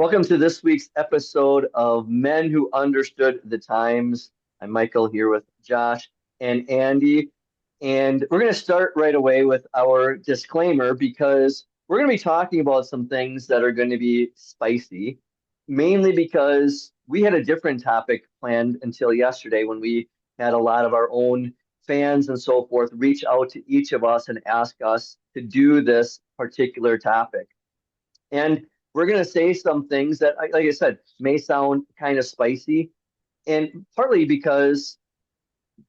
Welcome to this week's episode of Men Who Understood the Times. I'm Michael here with Josh and Andy. And we're going to start right away with our disclaimer because we're going to be talking about some things that are going to be spicy, mainly because we had a different topic planned until yesterday when we had a lot of our own fans and so forth reach out to each of us and ask us to do this particular topic. And we're going to say some things that, like I said, may sound kind of spicy. And partly because,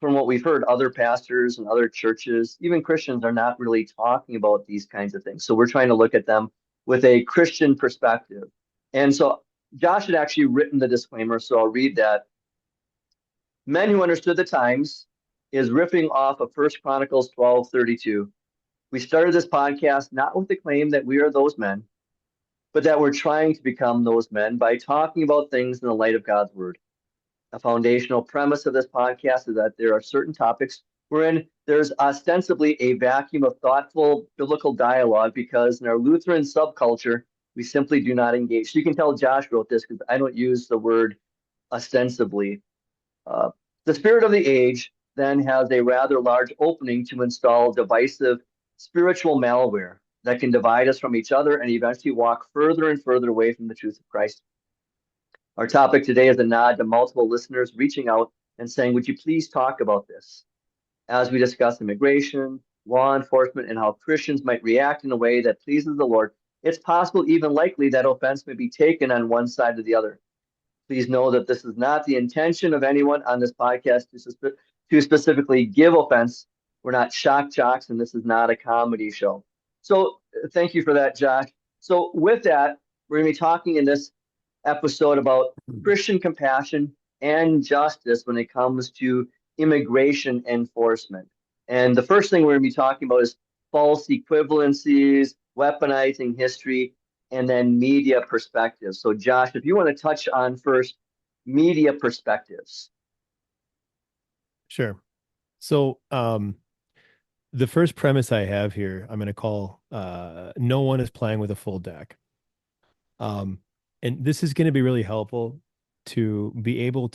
from what we've heard, other pastors and other churches, even Christians, are not really talking about these kinds of things. So we're trying to look at them with a Christian perspective. And so Josh had actually written the disclaimer, so I'll read that. Men Who Understood the Times is riffing off of First Chronicles 12:32. We started this podcast not with the claim that we are those men, but that we're trying to become those men by talking about things in the light of God's word. A foundational premise of this podcast is that there are certain topics wherein there's ostensibly a vacuum of thoughtful biblical dialogue because in our Lutheran subculture, we simply do not engage. So you can tell Josh wrote this because I don't use the word ostensibly. Uh, the spirit of the age then has a rather large opening to install divisive spiritual malware that can divide us from each other and eventually walk further and further away from the truth of Christ. Our topic today is a nod to multiple listeners reaching out and saying, would you please talk about this? As we discuss immigration, law enforcement, and how Christians might react in a way that pleases the Lord, it's possible, even likely, that offense may be taken on one side or the other. Please know that this is not the intention of anyone on this podcast to specifically give offense. We're not shock jocks, and this is not a comedy show. So thank you for that, Josh. So with that, we're going to be talking in this episode about Christian compassion and justice when it comes to immigration enforcement. And the first thing we're going to be talking about is false equivalencies, weaponizing history, and then media perspectives. So, Josh, if you want to touch on first media perspectives. Sure. So, the first premise I have here, I'm going to call no one is playing with a full deck. Um, and this is going to be really helpful to be able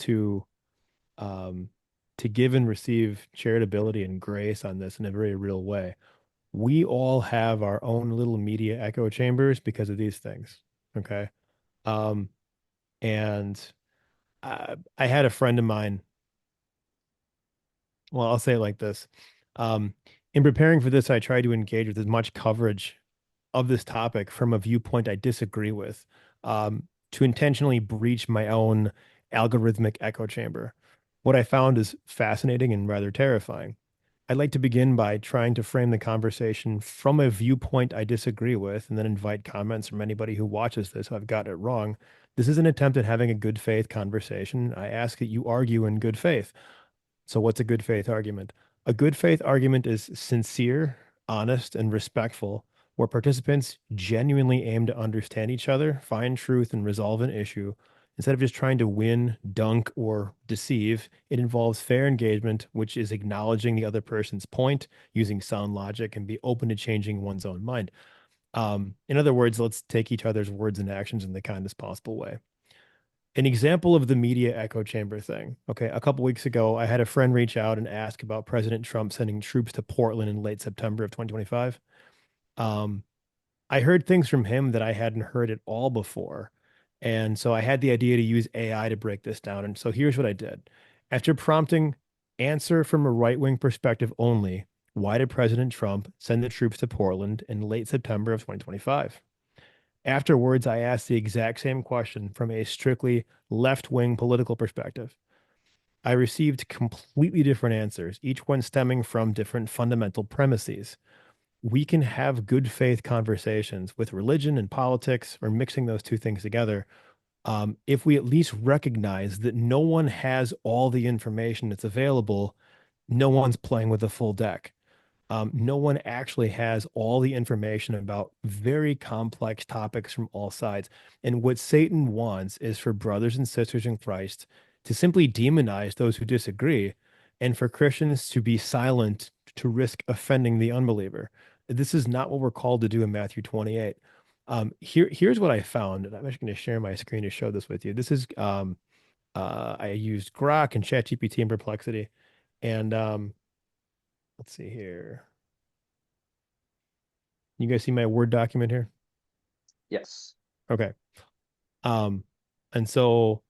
um, to give and receive charitability and grace on this in a very real way. We all have our own little media echo chambers because of these things. Okay. Um, and I had a friend of mine. Well, I'll say it like this. Um, in preparing for this, I tried to engage with as much coverage of this topic from a viewpoint I disagree with, to intentionally breach my own algorithmic echo chamber. What I found is fascinating and rather terrifying. I'd like to begin by trying to frame the conversation from a viewpoint I disagree with and then invite comments from anybody who watches this who I've got it wrong. This is an attempt at having a good faith conversation. I ask that you argue in good faith. So, what's a good faith argument? A good faith argument is sincere, honest, and respectful, where participants genuinely aim to understand each other, find truth, and resolve an issue. Instead of just trying to win, dunk, or deceive, it involves fair engagement, which is acknowledging the other person's point, using sound logic, and be open to changing one's own mind. In other words, let's take each other's words and actions in the kindest possible way. An example of the media echo chamber thing. Okay, a couple weeks ago, I had a friend reach out and ask about President Trump sending troops to Portland in late September of 2025. Um, I heard things from him that I hadn't heard at all before. And so I had the idea to use AI to break this down. And so here's what I did. After prompting answer from a right-wing perspective only, why did President Trump send the troops to Portland in late September of 2025? Afterwards, I asked the exact same question from a strictly left wing political perspective. I received completely different answers, each one stemming from different fundamental premises. We can have good faith conversations with religion and politics or mixing those two things together, if we at least recognize that no one has all the information that's available, no one's playing with a full deck. No one actually has all the information about very complex topics from all sides. And what Satan wants is for brothers and sisters in Christ to simply demonize those who disagree and for Christians to be silent to risk offending the unbeliever. This is not what we're called to do in Matthew 28. Here's what I found, and I'm actually going to share my screen to show this with you. This is I used Grok and ChatGPT and Perplexity, and let's see here. You guys see my Word document here? Yes. Okay. Um, and so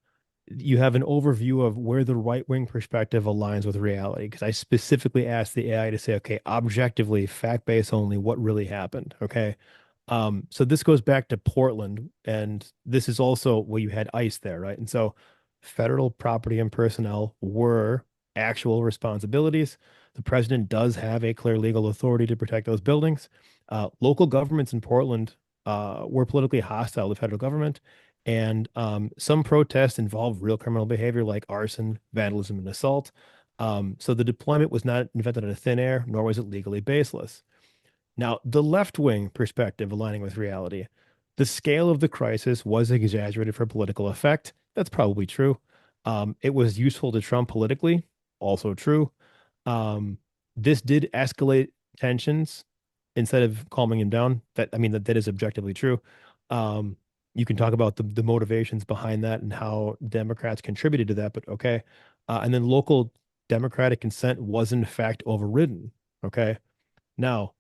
you have an overview of where the right wing perspective aligns with reality. Because I specifically asked the AI to say, okay, objectively, fact based only, what really happened? Okay. So this goes back to Portland, and this is also well, you had ICE there, right? And so federal property and personnel were actual responsibilities. The president does have a clear legal authority to protect those buildings. Local governments in Portland were politically hostile to the federal government, and some protests involved real criminal behavior like arson, vandalism, and assault. So the deployment was not invented out of thin air, nor was it legally baseless. Now, the left wing perspective aligning with reality. The scale of the crisis was exaggerated for political effect. That's probably true. It was useful to Trump politically, also true. Um, this did escalate tensions instead of calming him down. That is objectively true. Um, you can talk about the motivations behind that and how Democrats contributed to that, but okay. And then local Democratic consent was in fact overridden. Okay. Now,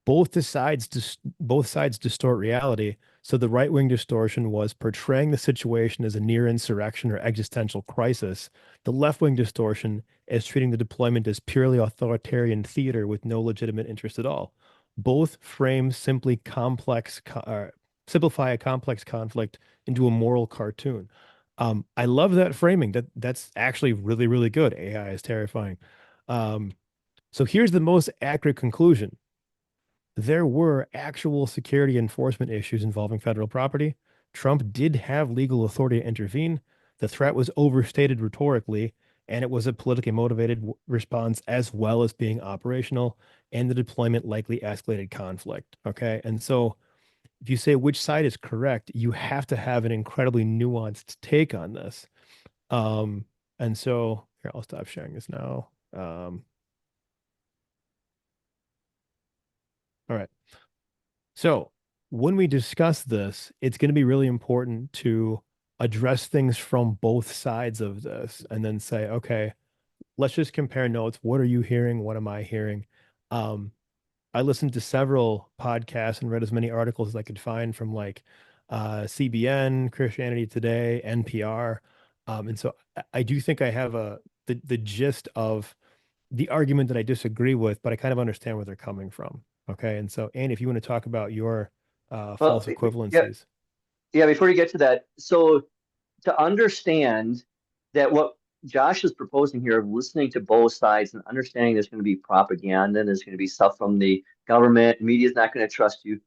both sides distort reality. So the right wing distortion was portraying the situation as a near insurrection or existential crisis. The left wing distortion is treating the deployment as purely authoritarian theater with no legitimate interest at all. Both frames simplify a complex conflict into a moral cartoon. I love that framing. That's actually really, really good. AI is terrifying. Um, so here's the most accurate conclusion: there were actual security enforcement issues involving federal property. Trump did have legal authority to intervene. The threat was overstated rhetorically, and it was a politically motivated response as well as being operational, and the deployment likely escalated conflict. Okay. And so if you say which side is correct, you have to have an incredibly nuanced take on this. Um, and so here, I'll stop sharing this now. All right. So when we discuss this, it's going to be really important to address things from both sides of this and then say, okay, let's just compare notes. What are you hearing? What am I hearing? Um, I listened to several podcasts and read as many articles as I could find from like CBN, Christianity Today, NPR. And so I do think I have the gist of the argument that I disagree with, but I kind of understand where they're coming from. Okay. And so, Annie, if you want to talk about your Well, false yeah, equivalencies. yeah. Before you get to that, so to understand that what Josh is proposing here of listening to both sides and understanding there's going to be propaganda and there's going to be stuff from the government, media is not going to trust you.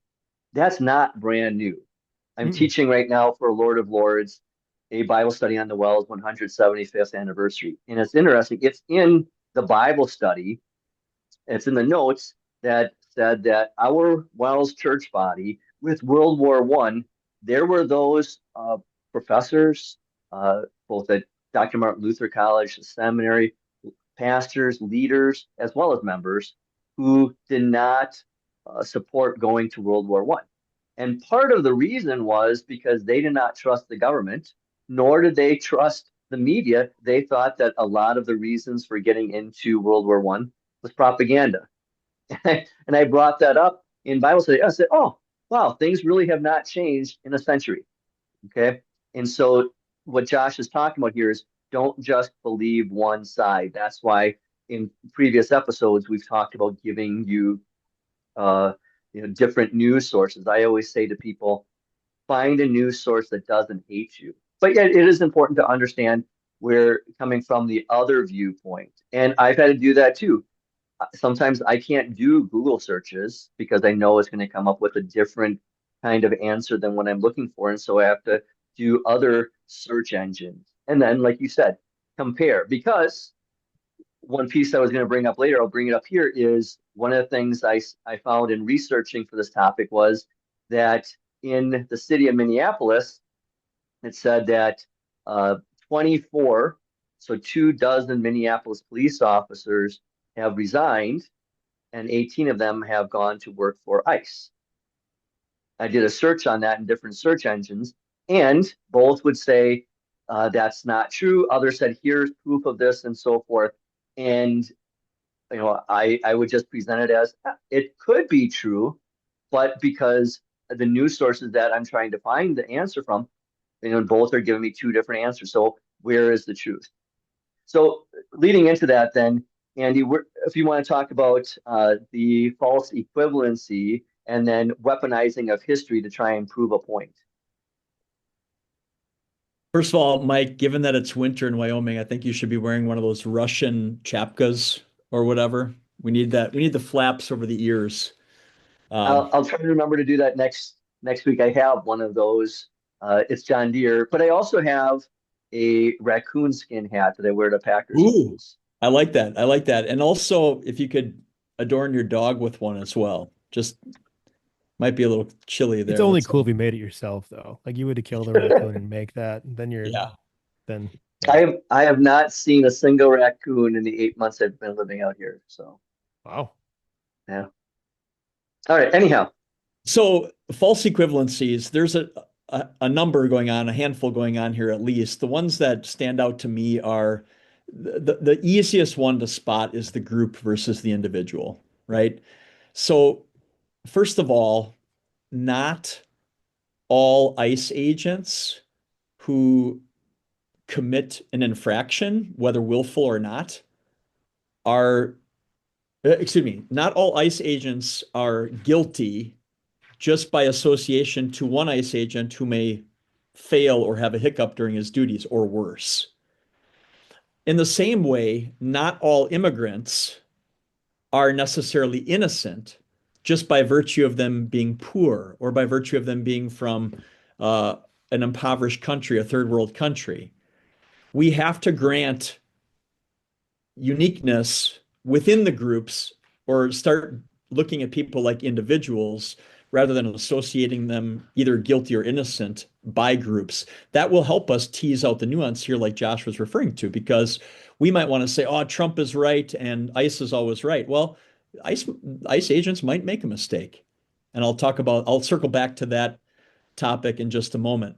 That's not brand new. I'm Mm-mm. teaching right now for Lord of Lords a Bible study on the Wells 175th anniversary. And it's interesting. It's in the Bible study, it's in the notes that said that our Wells church body with World War One, there were those professors, both at Dr. Martin Luther College, the seminary, pastors, leaders, as well as members, who did not support going to World War One. And part of the reason was because they did not trust the government, nor did they trust the media. They thought that a lot of the reasons for getting into World War One was propaganda. And I brought that up in Bible study. I said, "Oh, wow, things really have not changed in a century." Okay, and so what Josh is talking about here is don't just believe one side. That's why in previous episodes we've talked about giving you, uh, different news sources. I always say to people, find a news source that doesn't hate you. But yet, it is important to understand where coming from the other viewpoint. And I've had to do that too. Sometimes I can't do Google searches because I know it's going to come up with a different kind of answer than what I'm looking for. And so I have to do other search engines. And then, like you said, compare. Because one piece I was going to bring up later, I'll bring it up here, is one of the things I found in researching for this topic was that in the city of Minneapolis, it said that 24, so 24 Minneapolis police officers have resigned and 18 of them have gone to work for ICE. I did a search on that in different search engines, and both would say that's not true. Others said here's proof of this, and so forth. And I would just present it as it could be true, but because the news sources that I'm trying to find the answer from, both are giving me two different answers. So where is the truth? So leading into that, then, Andy, if you want to talk about the false equivalency and then weaponizing of history to try and prove a point. First of all, Mike, given that it's winter in Wyoming, I think you should be wearing one of those Russian chapkas or whatever. We need that. We need the flaps over the ears. I'll try to remember to do that next week. I have one of those. It's John Deere, but I also have a raccoon skin hat that I wear to Packers Ooh, games. I like that. I like that. And also, if you could adorn your dog with one as well, just might be a little chilly It's there. only That's cool if you made it yourself, though. Like you would have killed a raccoon and make that. yeah. Then I yeah. have not seen a single raccoon in the 8 months I've been living out here. So Wow. yeah. All right. Anyhow, So false equivalencies, there's a number going on, a handful going on here at least. The ones that stand out to me are the easiest one to spot is the group versus the individual, right? So first of all, not all ICE agents who commit an infraction, whether willful or not, are, excuse me, not all ICE agents are guilty just by association to one ICE agent who may fail or have a hiccup during his duties or worse. In the same way, not all immigrants are necessarily innocent just by virtue of them being poor or by virtue of them being from uh, an impoverished country, a third world country. We have to grant uniqueness within the groups or start looking at people like individuals rather than associating them either guilty or innocent by groups. That will help us tease out the nuance here, like Josh was referring to, because we might want to say, oh, Trump is right and ICE is always right. Well, ICE agents might make a mistake. And I'll circle back to that topic in just a moment.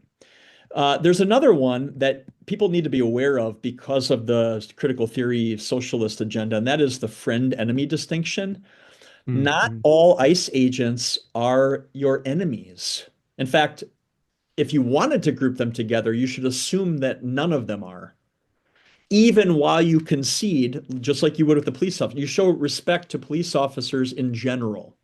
There's another one that people need to be aware of because of the critical theory socialist agenda, and that is the friend enemy distinction. Not Mm-hmm. all ICE agents are your enemies. In fact, if you wanted to group them together, you should assume that none of them are. Even while you concede, just like you would with the police officer, you show respect to police officers in general.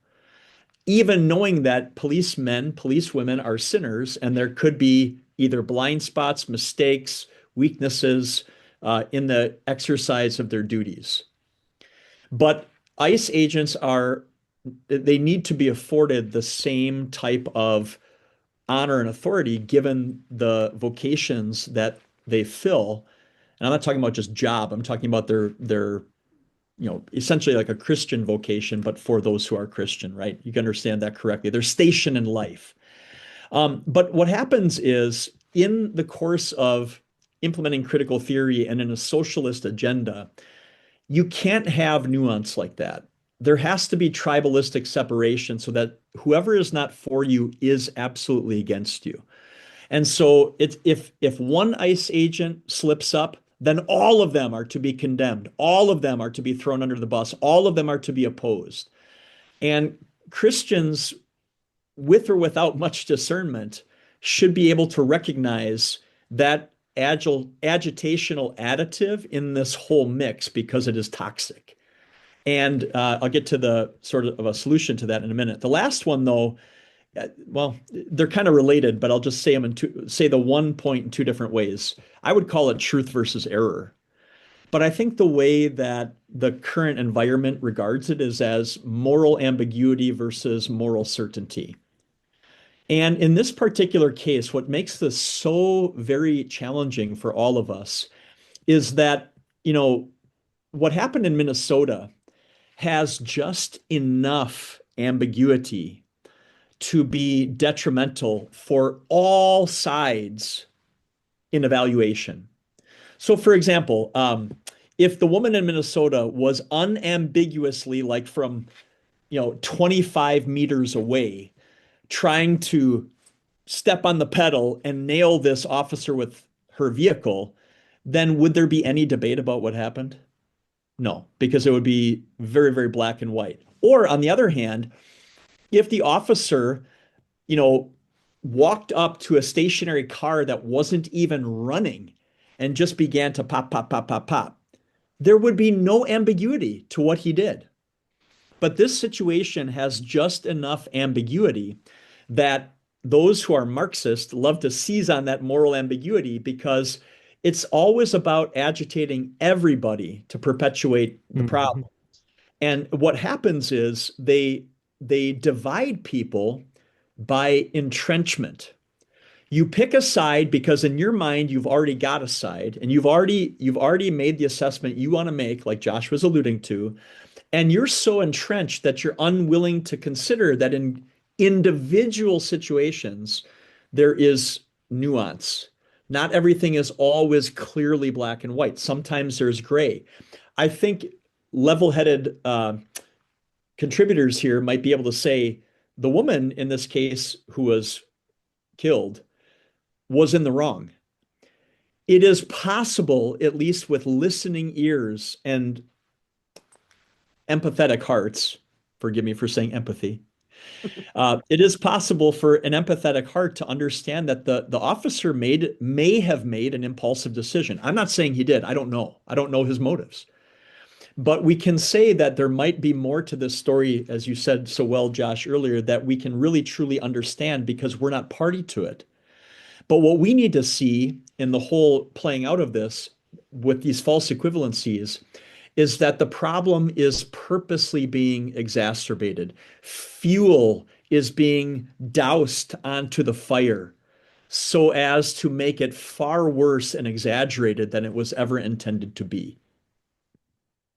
Even knowing that policemen, policewomen are sinners, and there could be either blind spots, mistakes, weaknesses in the exercise of their duties. But ICE agents they need to be afforded the same type of honor and authority given the vocations that they fill. And I'm not talking about just job, I'm talking about their essentially like a Christian vocation, but for those who are Christian, right? You can understand that correctly. Their station in life. But what happens is in the course of implementing critical theory and in a socialist agenda, you can't have nuance like that. There has to be tribalistic separation so that whoever is not for you is absolutely against you. And so it's if one ICE agent slips up, then all of them are to be condemned. All of them are to be thrown under the bus. All of them are to be opposed. And Christians, with or without much discernment, should be able to recognize that agitational additive in this whole mix because it is toxic. And I'll get to the sort of a solution to that in a minute. The last one, though, well, they're kind of related, but I'll just say them say the one point in two different ways. I would call it truth versus error. But I think the way that the current environment regards it is as moral ambiguity versus moral certainty. And in this particular case, what makes this so very challenging for all of us is that, what happened in Minnesota has just enough ambiguity to be detrimental for all sides in evaluation. So, for example, if the woman in Minnesota was unambiguously like from 25 meters away trying to step on the pedal and nail this officer with her vehicle, then would there be any debate about what happened? No, because it would be very, very black and white. Or on the other hand, if the officer, you know, walked up to a stationary car that wasn't even running and just began to pop, pop, pop, pop, pop, there would be no ambiguity to what he did. But this situation has just enough ambiguity that those who are Marxist love to seize on that moral ambiguity because it's always about agitating everybody to perpetuate the problem. And what happens is they divide people by entrenchment. You pick a side because in your mind you've already got a side and you've already made the assessment you want to make, like Josh was alluding to, and you're so entrenched that you're unwilling to consider that in individual situations there is nuance. Not everything is always clearly black and white. Sometimes there's gray. I think level-headed contributors here might be able to say the woman in this case who was killed was in the wrong. It is possible, at least with listening ears and empathetic hearts, forgive me for saying empathy, it is possible for an empathetic heart to understand that the officer may have made an impulsive decision. I'm not saying he did. I don't know. I don't know his motives. But we can say that there might be more to this story, as you said so well, Josh, earlier, that we can really truly understand because we're not party to it. But what we need to see in the whole playing out of this with these false equivalencies is that the problem is purposely being exacerbated. Fuel is being doused onto the fire so as to make it far worse and exaggerated than it was ever intended to be.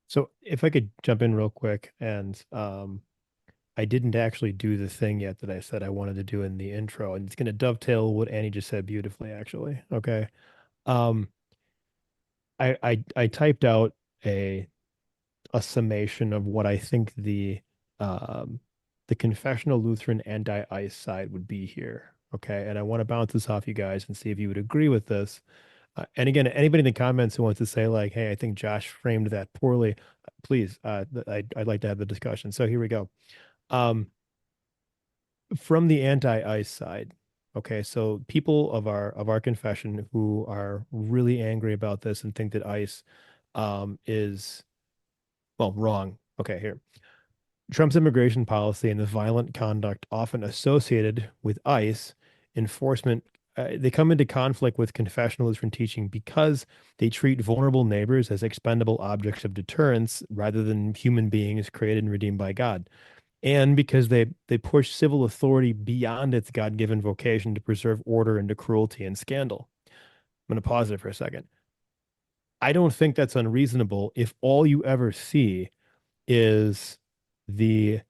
So if I could jump in real quick, and I didn't actually do the thing yet that I said I wanted to do in the intro, and it's going to dovetail what Annie just said beautifully, actually. Okay. Um, I typed out a summation of what I think the confessional Lutheran anti-ICE side would be here. Okay, and I want to bounce this off you guys and see if you would agree with this. And again, anybody in the comments who wants to say like, "Hey, I think Josh framed that poorly," please, I'd like to have the discussion. So here we go. Um, from the anti-ICE side, okay, so people of our confession who are really angry about this and think that ICE is well wrong. Okay, here. Trump's immigration policy and the violent conduct often associated with ICE enforcement, they come into conflict with confessional Lutheran teaching because they treat vulnerable neighbors as expendable objects of deterrence rather than human beings created and redeemed by God. And because they push civil authority beyond its God-given vocation to preserve order into cruelty and scandal. I'm going to pause it for a second. I don't think that's unreasonable if all you ever see is the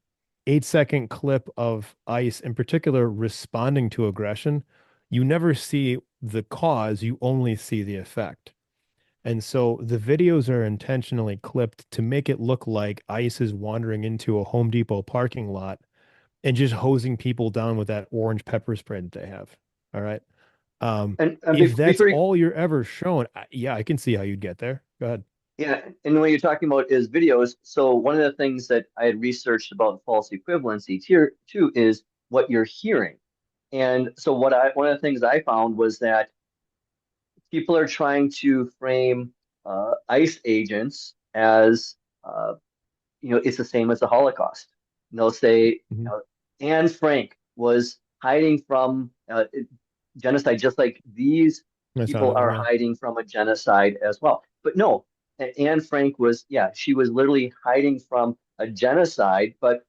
8-second clip of ICE in particular responding to aggression. You never see the cause, you only see the effect. And so the videos are intentionally clipped to make it look like ICE is wandering into a Home Depot parking lot and just hosing people down with that orange pepper spray that they have. All right. And If that's before all you're ever shown, yeah, I can see how you'd get there. Go ahead. yeah, and what you're talking about is videos. So one of the things that I had researched about false equivalency here too is what you're hearing. And so one of the things I found was that people are trying to frame ICE agents as it's the same as the Holocaust. And they'll say, Mhm. Anne Frank was hiding from genocide, just like these I saw people that one, are yeah. hiding from a genocide as well. But no, Anne Frank was, yeah, she was literally hiding from a genocide. But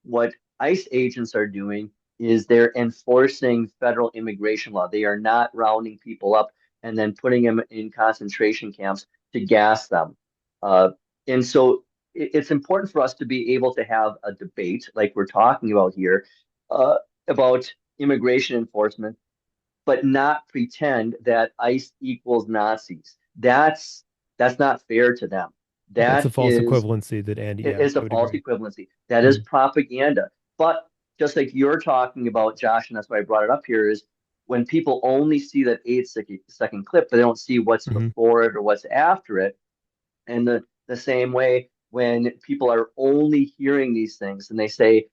what ICE agents are doing is they're enforcing federal immigration law. They are not rounding people up and then putting them in concentration camps to gas them. And so it's important for us to be able to have a debate like we're talking about here uh, about immigration enforcement, but not pretend that ICE equals Nazis. That's not fair to them. That's a That false equivalency that Andy, yeah, is a I would false agree. equivalency. That is Mhm. propaganda. But just like you're talking about, Josh, and that's why I brought it up here, is when people only see that 8 second clip, they don't see what's Hmm. before it or what's after it. And the same way when people are only hearing these things and they say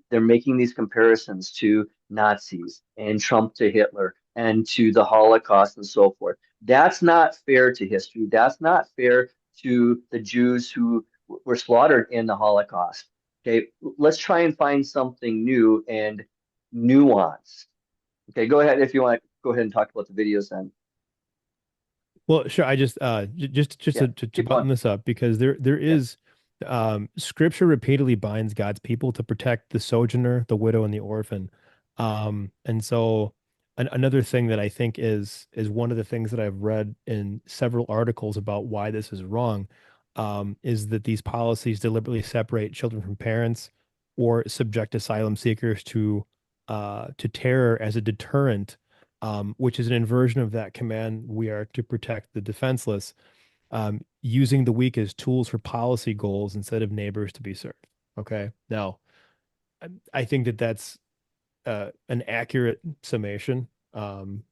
they're making these comparisons to Nazis and Trump to Hitler and to the Holocaust and so forth. That's not fair to history. That's not fair to the Jews who were slaughtered in the Holocaust. Okay, let's try and find something new and nuance. Okay, go ahead if you want to go ahead and talk about the videos then. Well, sure. I just just Yeah, to keep going. button this up because there Yeah, is scripture repeatedly binds God's people to protect the sojourner, the widow, and the orphan. And so another thing that I think is one of the things that I've read in several articles about why this is wrong, is that these policies deliberately separate children from parents or subject asylum seekers to terror as a deterrent, which is an inversion of that command. We are to protect the defenseless, using the weak as tools for policy goals instead of neighbors to be served. Okay. Now, I think that that's an accurate summation,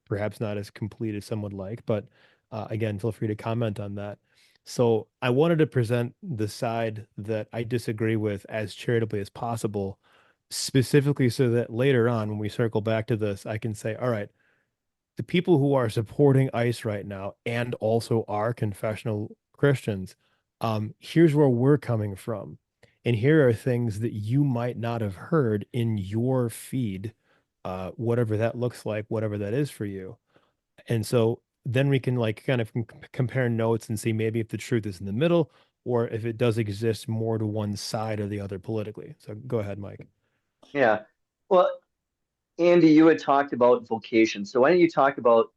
perhaps not as complete as some would like, but again, feel free to comment on that. So I wanted to present the side that I disagree with as charitably as possible, specifically so that later on, when we circle back to this, I can say, all right, the people who are supporting ICE right now and also are confessional Christians, here's where we're coming from. And here are things that you might not have heard in your feed, whatever that looks like, whatever that is for you. And so then we can like kind of compare notes and see maybe if the truth is in the middle or if it does exist more to one side or the other politically. So go ahead, Mike. yeah. Well, Andy, you had talked about vocation. So why don't you talk about,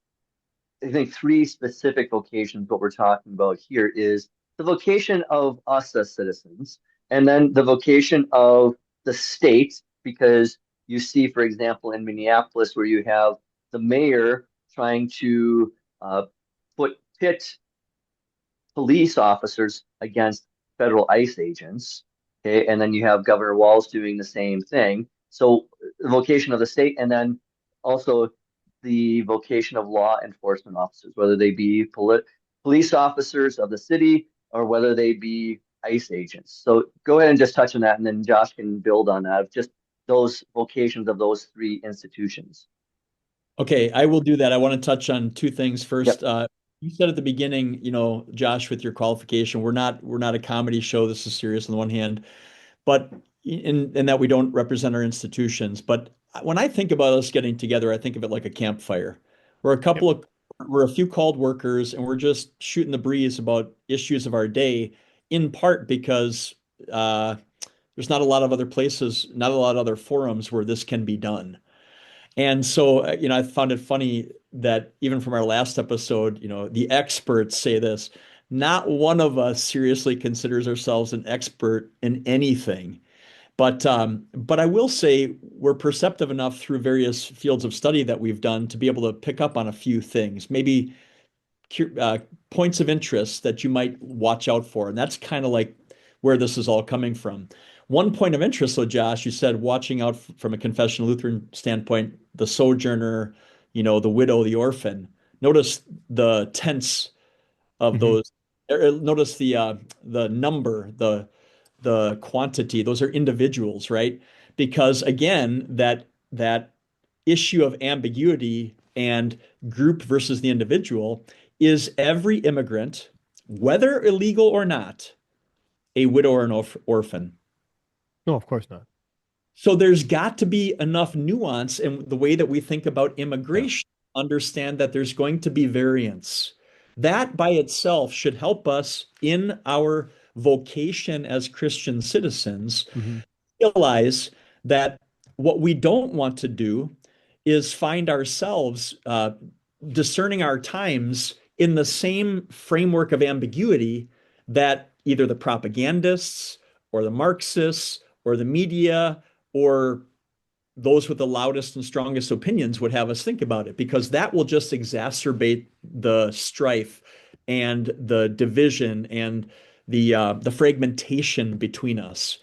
I think, three specific vocations. What we're talking about here is the vocation of us as citizens, and then the vocation of the state, because you see, for example, in Minneapolis, where you have the mayor trying to pit police officers against federal ICE agents. Okay, and then you have Governor Walz doing the same thing. So the vocation of the state, and then also the vocation of law enforcement officers, whether they be police officers of the city or whether they be ICE agents. So go ahead and just touch on that, and then Josh can build on that. Just those vocations of those three institutions. Okay, I will do that. I want to touch on two things. Yep. First, you said at the beginning, Josh, with your qualification, we're not a comedy show. This is serious on the one hand, but in that we don't represent our institutions. But when I think about us getting together, I think of it like a campfire. We're a Yep. couple of we're a few called workers, and we're just shooting the breeze about issues of our day, in part because uh, there's not a lot of other places, not a lot of other forums where this can be done. And so, I found it funny that even from our last episode, the experts say this. Not one of us seriously considers ourselves an expert in anything. But I will say we're perceptive enough through various fields of study that we've done to be able to pick up on a few things, maybe points of interest that you might watch out for. And that's kind of like where this is all coming from. One point of interest, though, Josh, you said watching out from a confessional Lutheran standpoint, the sojourner, the widow, the orphan. Notice the tense of Hmm. those. Notice the number, the quantity. Those are individuals, right? Because again, that issue of ambiguity and group versus the individual is every immigrant, whether illegal or not, a widow or an orphan. No, of course not. So there's got to be enough nuance in the way that we think about Yeah. immigration, understand that there's going to be variance. That by itself should help us in our vocation as Christian citizens Hmm. realize that what we don't want to do is find ourselves discerning our times in the same framework of ambiguity that either the propagandists or the Marxists or the media or those with the loudest and strongest opinions would have us think about it, because that will just exacerbate the strife and the division and the fragmentation between us.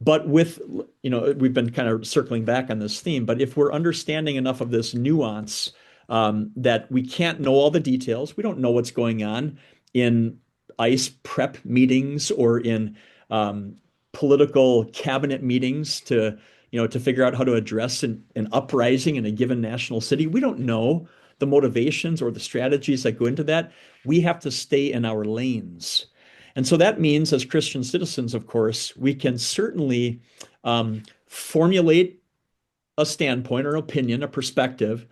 But with, we've been kind of circling back on this theme, but if we're understanding enough of this nuance, that we can't know all the details, we don't know what's going on in ICE prep meetings or in political cabinet meetings to figure out how to address an uprising in a given national city. We don't know the motivations or the strategies that go into that. We have to stay in our lanes. And so that means, as Christian citizens, of course, we can certainly formulate a standpoint or opinion, a perspective,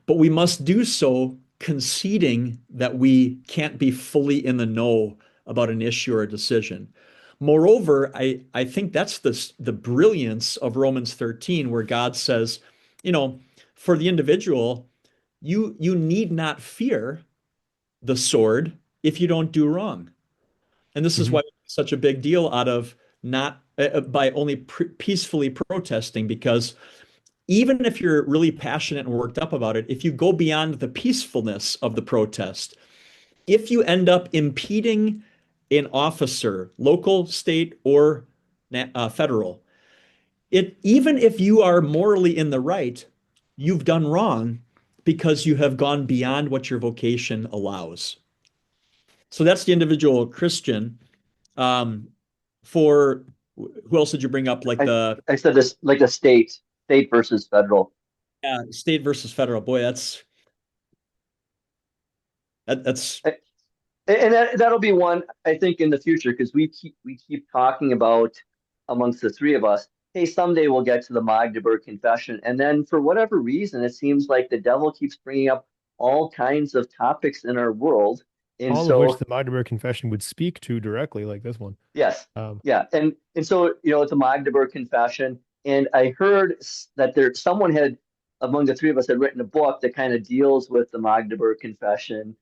but we must do so conceding that we can't be fully in the know about an issue or a decision. Moreover, I think that's the brilliance of Romans 13, where God says, for the individual, you need not fear the sword if you don't do wrong. And this is Mhm. why it's such a big deal out of not by only peacefully protesting, because even if you're really passionate and worked up about it, if you go beyond the peacefulness of the protest, if you end up impeding an officer, local, state, or federal, even if you are morally in the right, you've done wrong because you have gone beyond what your vocation allows. So that's the individual Christian. Um, for who else did you bring up? Like I the I said this like the state versus federal. state versus federal. Boy, that's And that'll be one I think in the future because we keep talking about amongst the three of us. Hey, someday we'll get to the Magdeburg Confession, and then for whatever reason, it seems like the devil keeps bringing up all kinds of topics in our world, and All of which so the Magdeburg Confession would speak to directly, like this one. yes, Um, yeah, and so it's a Magdeburg Confession, and I heard that there someone had among the three of us had written a book that kind of deals with the Magdeburg Confession,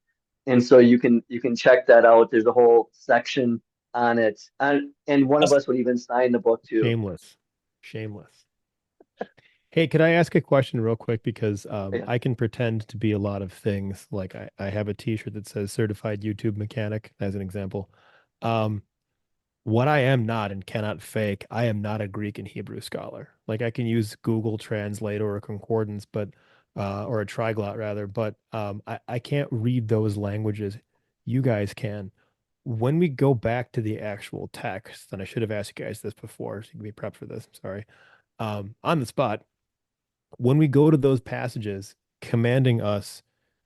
and so you can check that out. There's a whole section on it, and one of us would even sign the book too. Shameless. Shameless. Hey, could I ask a question real quick? Because Yeah. I can pretend to be a lot of things. Like I have a t-shirt that says certified YouTube mechanic, as an example. Um, what I am not and cannot fake, I am not a Greek and Hebrew scholar. Like I can use Google Translate or a concordance, but or a triglot rather, but I can't read those languages. You guys can. When we go back to the actual text, and I should have asked you guys this before, so you can be prepped for this. I'm sorry. On the spot, when we go to those passages commanding us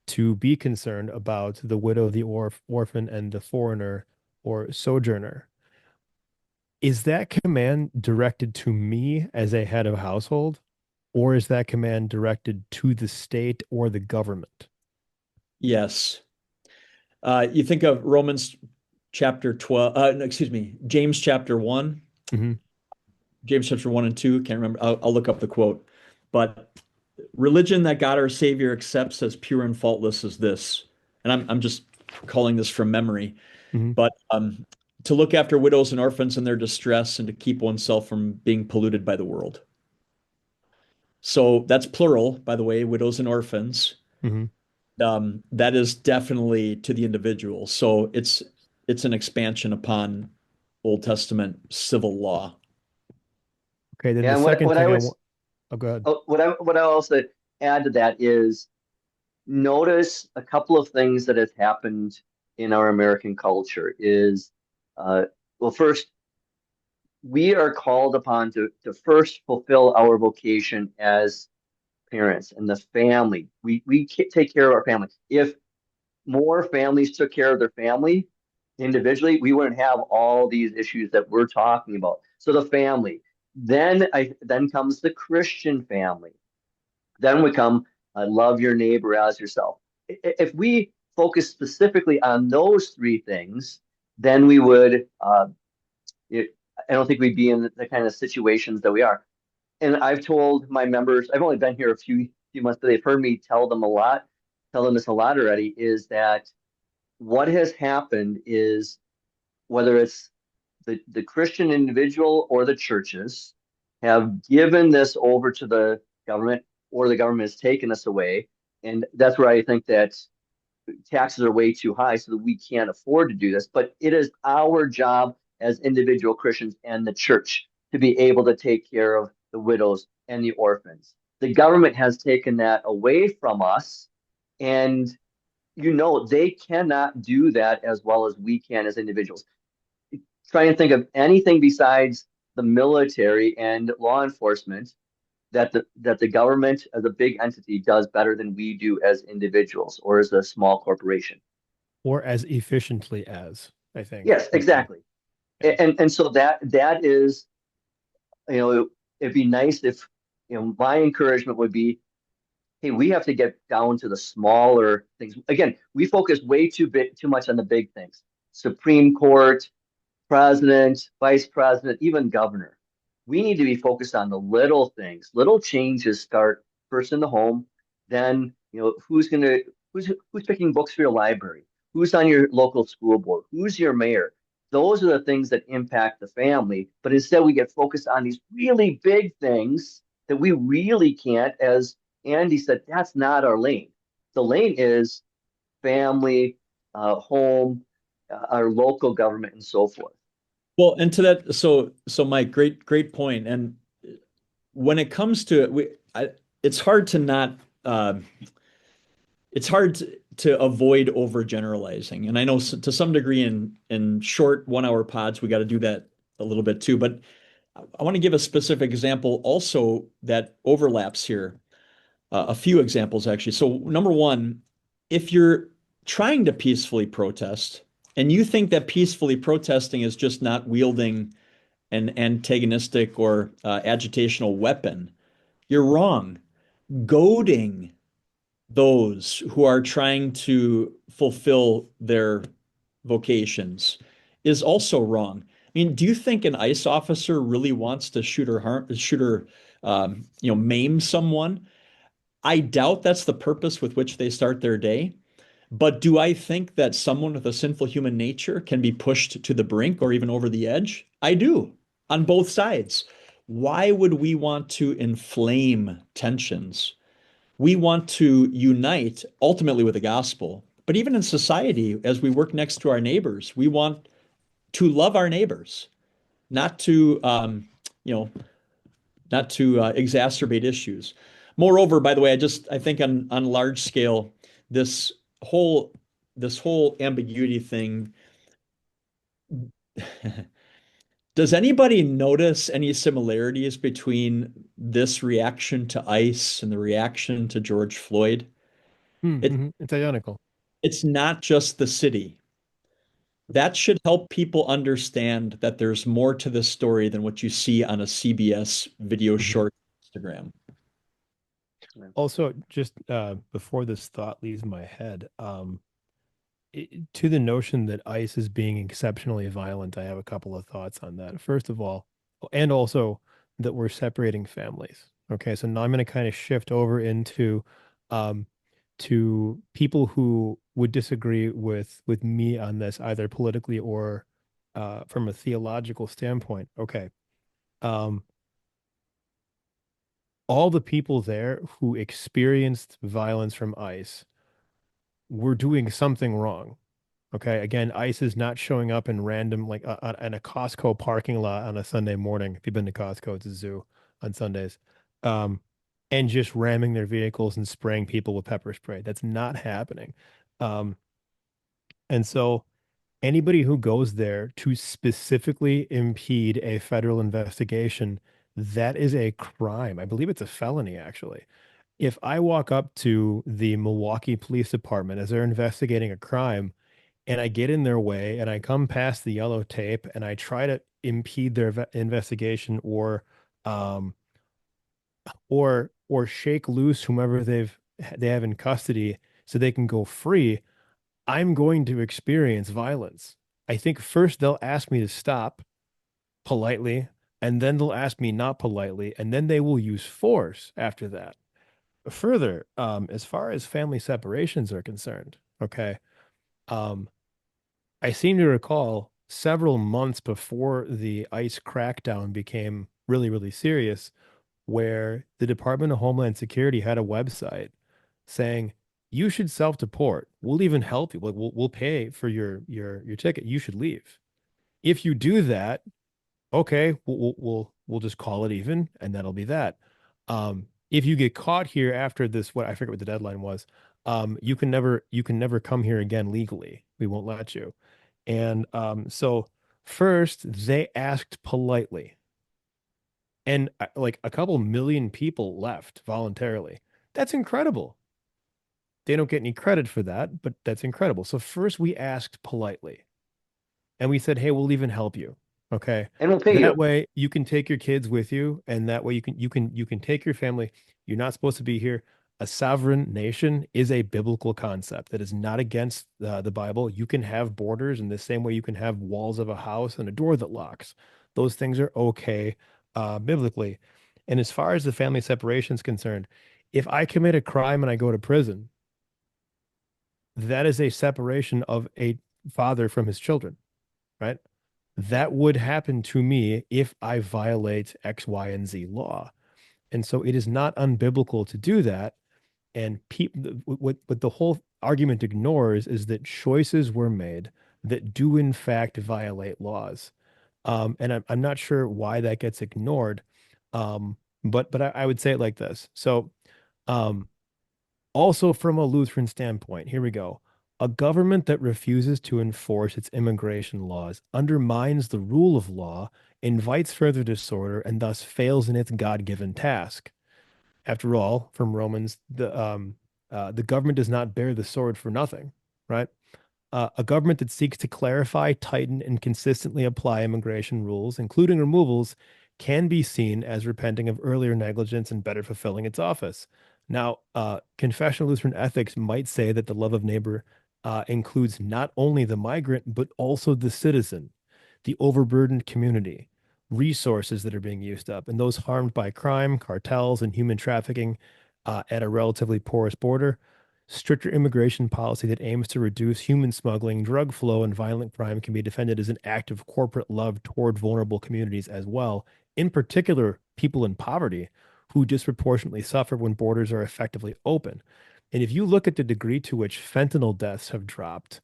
to be concerned about the widow, the orphan, and the foreigner or sojourner, is that command directed to me as a head of household, or is that command directed to the state or the government? yes. You think of Romans chapter 12, no, excuse me, James chapter 1, Hmm. James chapter 1 and 2, can't remember. I'll look up the quote. But religion that God our Savior accepts as pure and faultless is this. And I'm just calling this from memory. Hmm. But to look after widows and orphans in their distress and to keep oneself from being polluted by the world. So that's plural, by the way, widows and orphans. Hmm. That is definitely to the individual. So it's an expansion upon Old Testament civil law. Okay, then Yeah, the and what second what I thing I was want, oh, go ahead. what I also add to that is notice a couple of things that has happened in our American culture is uh, well, first, we are called upon to first fulfill our vocation as parents and the family. We take care of our family. If more families took care of their family individually, we wouldn't have all these issues that we're talking about. So the family. Then comes the Christian family. Then we come love your neighbor as yourself. If we focus specifically on those three things, then we would. I don't think we'd be in the kind of situations that we are. And I've told my members. I've only been here a few months, but they've heard me tell them a lot. Tell them this a lot already. Is that what has happened is whether it's the Christian individual or the churches have given this over to the government or the government has taken us away. And that's where I think that taxes are way too high so that we can't afford to do this. But it is our job as individual Christians and the church to be able to take care of the widows and the orphans. The government has taken that away from us, and they cannot do that as well as we can as individuals. Try and think of anything besides the military and law enforcement that the government as a big entity does better than we do as individuals or as a small corporation. Or as efficiently as, I think. Yes, exactly. Yeah. And so that is, it'd be nice if, my encouragement would be, hey, we have to get down to the smaller things. Again, we focus way too much on the big things. Supreme Court, president, vice president, even governor. We need to be focused on the little things. Little changes start first in the home. Then, who's picking books for your library? Who's on your local school board? Who's your mayor? Those are the things that impact the family. But instead, we get focused on these really big things that we really can't. As Andy said, that's not our lane. The lane is family, home, our local government, and so forth. Well, and to that, so Mike, great point. And when it comes to it's hard to not, it's hard to avoid overgeneralizing. And I know to some degree in short 1 hour pods, we got to do that a little bit too. But I want to give a specific example also that overlaps here. A few examples actually. So number one, if you're trying to peacefully protest and you think that peacefully protesting is just not wielding an antagonistic or agitational weapon, you're wrong. Goading those who are trying to fulfill their vocations is also wrong. I mean, do you think an ICE officer really wants to shoot or maim someone? I doubt that's the purpose with which they start their day. But do I think that someone with a sinful human nature can be pushed to the brink or even over the edge? I do, on both sides. Why would we want to inflame tensions? We want to unite ultimately with the gospel. But even in society, as we work next to our neighbors, we want to love our neighbors, not to, not to exacerbate issues. Moreover, by the way, I think on large scale, this whole this whole ambiguity thing. Does anybody notice any similarities between this reaction to ICE and the reaction to George Floyd? It's identical. It's not just the city. That should help people understand that there's more to this story than what you see on a CBS video short Instagram. Also, just before this thought leaves my head, to the notion that ICE is being exceptionally violent, I have a couple of thoughts on that. First of all, and also that we're separating families. Okay, so now I'm going to kind of shift over into to people who would disagree with me on this, either politically or from a theological standpoint. Okay. All the people there who experienced violence from ICE were doing something wrong. Okay. Again, ICE is not showing up in random, like in a Costco parking lot on a Sunday morning. If you've been to Costco, it's a zoo on Sundays. And just ramming their vehicles and spraying people with pepper spray. That's not happening. And so anybody who goes there to specifically impede a federal investigation, that is a crime. I believe it's a felony, actually. If I walk up to the Milwaukee Police Department as they're investigating a crime and I get in their way and I come past the yellow tape and I try to impede their investigation um, or shake loose whomever they have in custody so they can go free, I'm going to experience violence. I think first they'll ask me to stop politely, and then they'll ask me not politely, and then they will use force after that. Further, as far as family separations are concerned, okay, um, I seem to recall several months before the ICE crackdown became really, really serious, where the Department of Homeland Security had a website saying you should self-deport. We'll even help you. We'll pay for your ticket. You should leave. If you do that, okay, we'll just call it even, and that'll be that. If you get caught here after this, what I forget what the deadline was, you can never come here again legally. We won't let you. And so first they asked politely, and like a couple million people left voluntarily. That's incredible. They don't get any credit for that, but that's incredible. So first we asked politely, and we said, "Hey, we'll even help you." Okay. And we'll pay That you. way you can take your kids with you, and that way you can take your family. You're not supposed to be here. A sovereign nation is a biblical concept that is not against the Bible. You can have borders in the same way you can have walls of a house and a door that locks. Those things are okay biblically. And as far as the family separation is concerned, if I commit a crime and I go to prison, that is a separation of a father from his children, right? That would happen to me if I violate X, Y, and Z law. And so it is not unbiblical to do that. And what the whole argument ignores is that choices were made that do in fact violate laws. And I'm not sure why that gets ignored. But I would say it like this. So um, also, from a Lutheran standpoint, here we go. A government that refuses to enforce its immigration laws undermines the rule of law, invites further disorder, and thus fails in its God-given task. After all, from Romans, the government does not bear the sword for nothing, right? A government that seeks to clarify, tighten, and consistently apply immigration rules, including removals, can be seen as repenting of earlier negligence and better fulfilling its office. Now, confessional Lutheran ethics might say that the love of neighbor includes not only the migrant, but also the citizen, the overburdened community, resources that are being used up, and those harmed by crime, cartels, and human trafficking at a relatively porous border. Stricter immigration policy that aims to reduce human smuggling, drug flow, and violent crime can be defended as an act of corporate love toward vulnerable communities as well, in particular, people in poverty who disproportionately suffer when borders are effectively open. And if you look at the degree to which fentanyl deaths have dropped,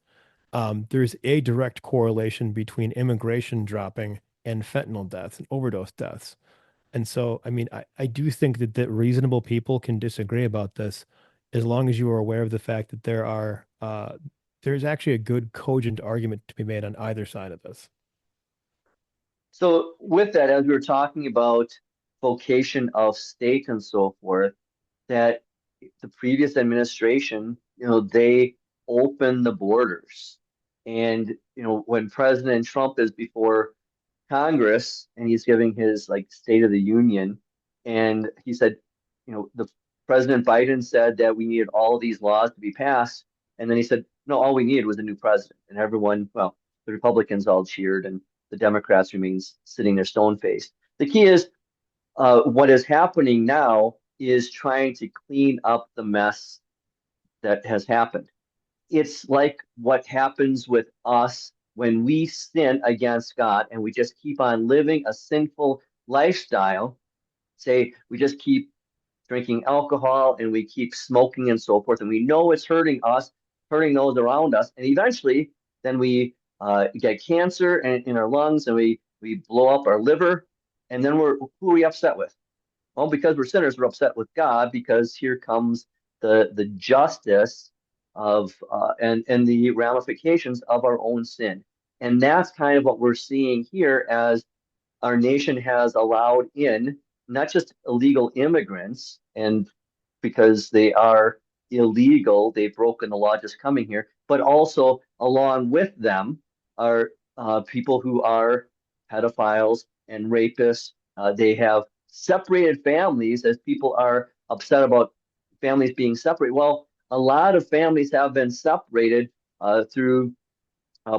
there's a direct correlation between immigration dropping and fentanyl deaths and overdose deaths. And so, I mean, I do think that reasonable people can disagree about this as long as you are aware of the fact that there's actually a good cogent argument to be made on either side of this. So with that, as we were talking about vocation of state and so forth, that the previous administration, they opened the borders. And, when President Trump is before Congress and he's giving his like State of the Union, and he said, the President Biden said that we needed all these laws to be passed. And then he said, no, all we needed was a new president. And everyone, well, the Republicans all cheered and the Democrats remains sitting there stone faced. The key is what is happening now is trying to clean up the mess that has happened. It's like what happens with us when we sin against God and we just keep on living a sinful lifestyle. Say we just keep drinking alcohol and we keep smoking and so forth, and we know it's hurting us, hurting those around us, and eventually then we get cancer in our lungs and we blow up our liver, and then who are we upset with? Well, because we're sinners, we're upset with God because here comes the justice of and the ramifications of our own sin. And that's kind of what we're seeing here as our nation has allowed in not just illegal immigrants, and because they are illegal, they've broken the law just coming here, but also along with them are people who are pedophiles and rapists. They have separated families as people are upset about families being separate. Well, a lot of families have been separated through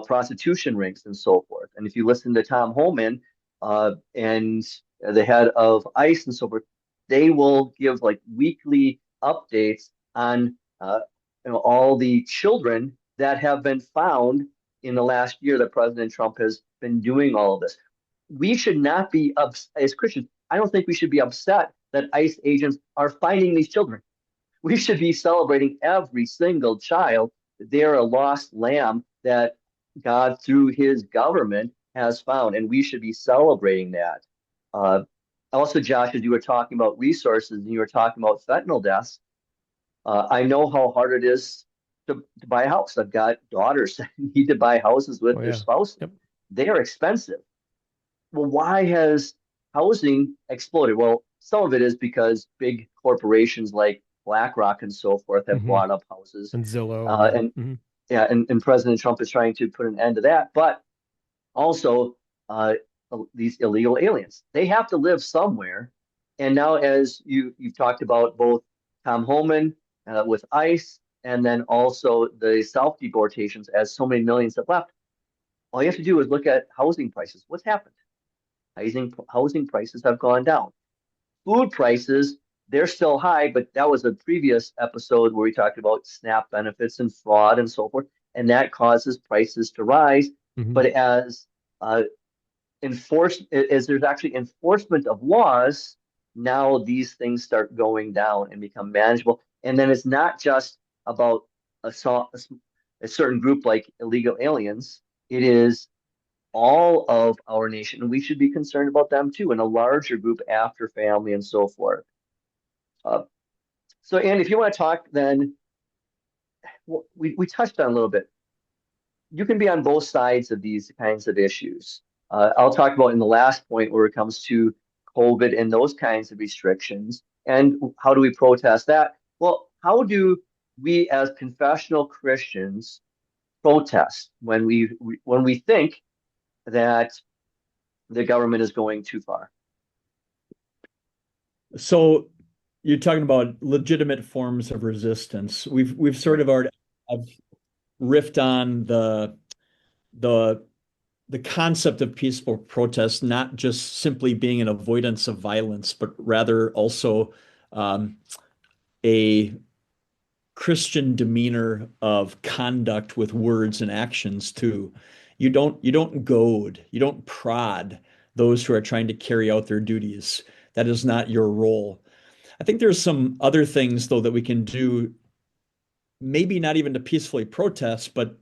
prostitution rings and so forth. And if you listen to Tom Homan and the head of ICE and so forth, they will give like weekly updates on all the children that have been found in the last year that President Trump has been doing all of this. We should not be, as Christians, I don't think we should be upset that ICE agents are finding these children. We should be celebrating every single child. They're a lost lamb that God, through his government, has found, and we should be celebrating that. Uh, Also, Josh, as you were talking about resources and you were talking about fentanyl deaths, I know how hard it is to buy a house. I've got daughters that need to buy houses with Oh their yeah. spouses. Yep. They are expensive. Well, why has housing exploded? Well, some of it is because big corporations like BlackRock and so forth have Hmm. bought up houses. And Zillow and And yeah. yeah, and President Trump is trying to put an end to that. But also, uh, these illegal aliens, they have to live somewhere. And now, as you've talked about both Tom Homan with ICE and then also the South deportations, as so many millions have left, all you have to do is look at housing prices. What's happened? Housing prices have gone down. Food prices, they're still high, but that was a previous episode where we talked about SNAP benefits and fraud and so forth, and that causes prices to rise. Hmm. But uh, as there's actually enforcement of laws, now these things start going down and become manageable. And then it's not just about a certain group like illegal aliens. It is all of our nation, and we should be concerned about them too, and a larger group after family and so forth. Uh, so, Andy, if you want to talk, then we touched on a little bit. You can be on both sides of these kinds of issues. I'll talk about in the last point where it comes to COVID and those kinds of restrictions, and how do we protest that? Well, how do we as confessional Christians protest when we think that the government is going too far? So you're talking about legitimate forms of resistance. We've sort Right. of already I've riffed on the the concept of peaceful protest, not just simply being an avoidance of violence, but rather also um, a Christian demeanor of conduct with words and actions too. You don't goad, you don't prod those who are trying to carry out their duties. That is not your role. I think there's some other things though that we can do, maybe not even to peacefully protest, but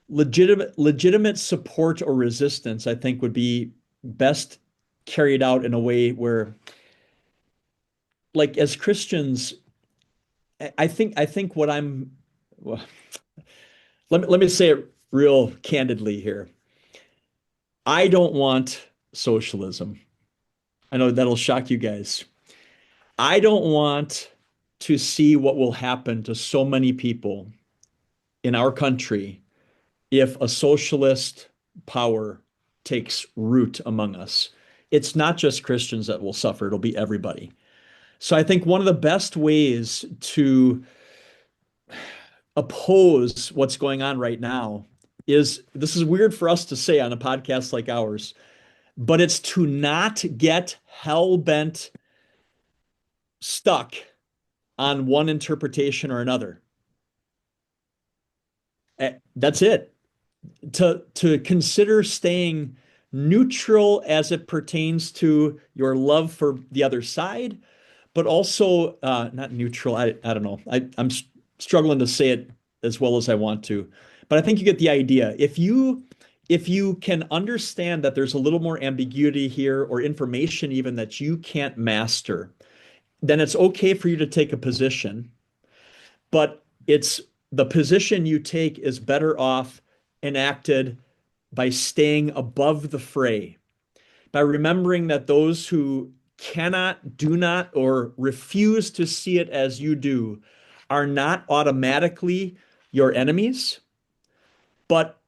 legitimate support or resistance, I think would be best carried out in a way where, like as Christians, I think what I'm well, let me say it real candidly here. I don't want socialism. I know that'll shock you guys. I don't want to see what will happen to so many people in our country if a socialist power takes root among us. It's not just Christians that will suffer, it'll be everybody. So I think one of the best ways to oppose what's going on right now is, this is weird for us to say on a podcast like ours, but it's to not get hell bent stuck on one interpretation or another. That's it. To consider staying neutral as it pertains to your love for the other side, but also not neutral. I don't know. I'm struggling to say it as well as I want to, but I think you get the idea. If you can understand that there's a little more ambiguity here or information even that you can't master, then it's okay for you to take a position, but it's the position you take is better off enacted by staying above the fray, by remembering that those who cannot, do not, or refuse to see it as you do are not automatically your enemies. But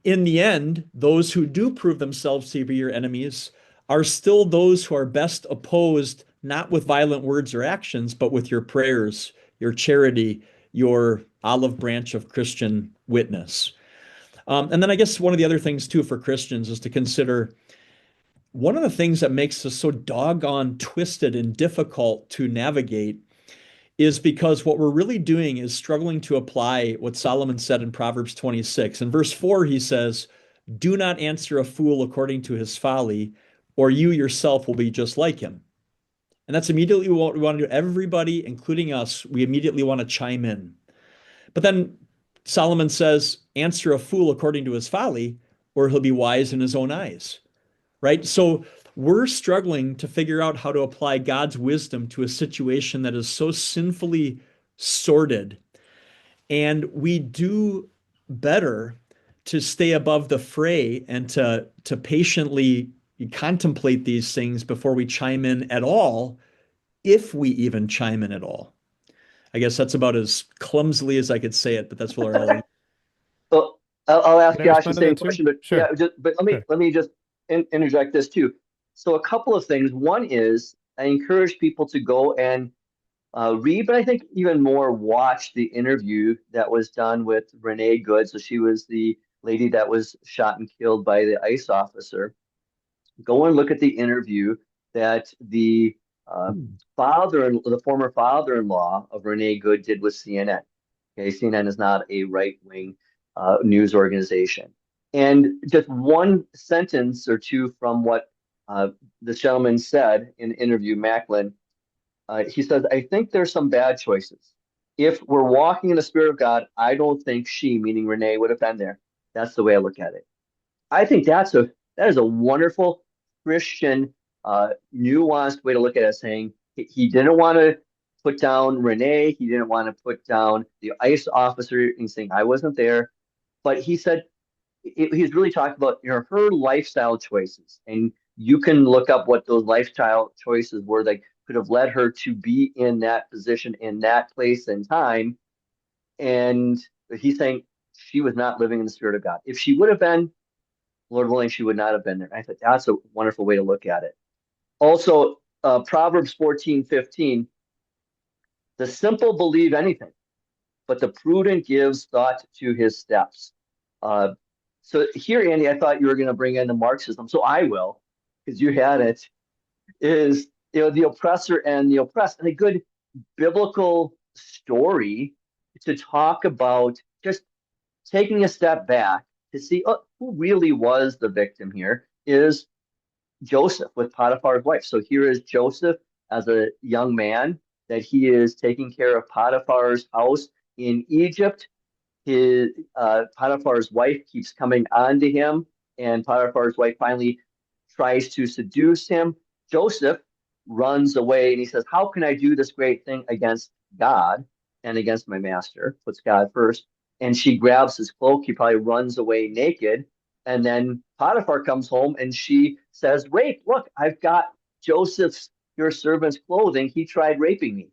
in the end, those who do prove themselves to be your enemies are still those who are best opposed, not with violent words or actions, but with your prayers, your charity, your olive branch of Christian witness. And then I guess one of the other things too for Christians is to consider one of the things that makes us so doggone twisted and difficult to navigate is because what we're really doing is struggling to apply what Solomon said in Proverbs 26. In verse 4, he says, "Do not answer a fool according to his folly, or you yourself will be just like him." And that's immediately what we want to do. Everybody, including us, we immediately want to chime in. But then Solomon says, "Answer a fool according to his folly, or he'll be wise in his own eyes." right? So we're struggling to figure out how to apply God's wisdom to a situation that is so sinfully sordid. And we do better to stay above the fray and to patiently contemplate these things before we chime in at all, if we even chime in at all. I guess that's about as clumsily as I could say it, but that's what I'll. So I'll ask Can I Josh the respond to same that too? question, but yeah, Sure. but let me Sure. let me just interject this too. So a couple of things. One is I encourage people to go and read, but I think even more watch the interview that was done with Renee Good. So she was the lady that was shot and killed by the ICE officer. Go and look at the interview that the the former father-in-law of Renee Good did with CNN. Okay, CNN is not a right-wing news organization. And just one sentence or two from what this gentleman said in the interview, Macklin, he says, I think there's some bad choices. If we're walking in the Spirit of God, I don't think she, meaning Renee, would have been there. That's the way I look at it. I think that is a wonderful Christian, nuanced way to look at it, saying he didn't want to put down Renee, he didn't want to put down the ICE officer, and saying I wasn't there, but he said he's really talking about her lifestyle choices, and you can look up what those lifestyle choices were that could have led her to be in that position in that place and time, and he's saying she was not living in the Spirit of God. If she would have been, Lord willing, she would not have been there. I thought that's a wonderful way to look at it. Also, Proverbs 14:15, the simple believe anything, but the prudent gives thought to his steps. Uh, so here, Andy, I thought you were going to bring in the Marxism. So I will, because you had it, is the oppressor and the oppressed, and a good biblical story to talk about just taking a step back to see who really was the victim here is Joseph with Potiphar's wife. So here is Joseph as a young man that he is taking care of Potiphar's house in Egypt. His Potiphar's wife keeps coming on to him, and Potiphar's wife finally tries to seduce him. Joseph runs away and he says, how can I do this great thing against God and against my master? Puts God first. And she grabs his cloak. He probably runs away naked. And then Potiphar comes home and she says, rape, look, I've got Joseph's, your servant's clothing. He tried raping me.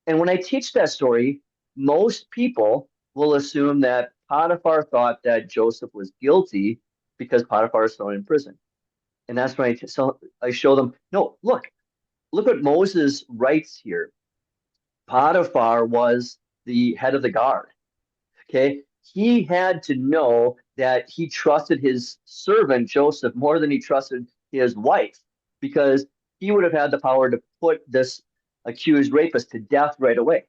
And when I teach that story, most people will assume that Potiphar thought that Joseph was guilty because Potiphar is thrown in prison. And that's when I show them, no, look what Moses writes here. Potiphar was the head of the guard. Okay. He had to know that he trusted his servant Joseph more than he trusted his wife, because he would have had the power to put this accused rapist to death right away.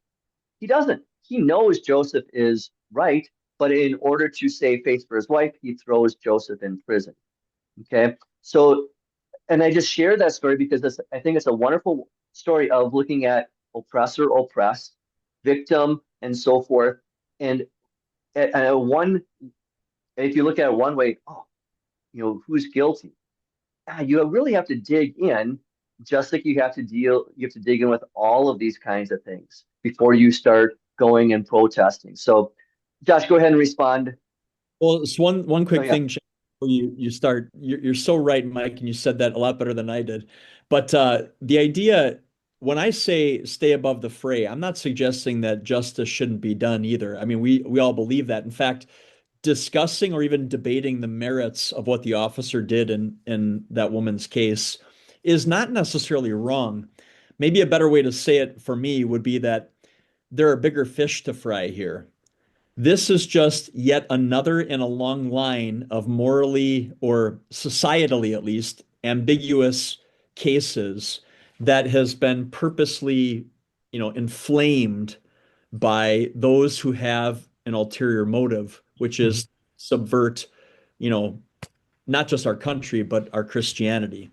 He doesn't. He knows Joseph is right, but in order to save face for his wife, he throws Joseph in prison. Okay. So, and I just share that story because I think it's a wonderful story of looking at oppressor, oppressed, victim, and so forth. And one, if you look at it one way, who's guilty? You really have to dig in, just like you have to dig in with all of these kinds of things before you start going and protesting. So, Josh, go ahead and respond. Well, it's one Oh, quick yeah. thing before you start. You're so right, Mike, and you said that a lot better than I did. But the idea, when I say stay above the fray, I'm not suggesting that justice shouldn't be done either. I mean, we all believe that. In fact, discussing or even debating the merits of what the officer did in that woman's case is not necessarily wrong. Maybe a better way to say it for me would be that there are bigger fish to fry here. This is just yet another in a long line of morally or societally at least ambiguous cases that has been purposely, inflamed by those who have an ulterior motive, which Mhm. is subvert, you know, not just our country, but our Christianity.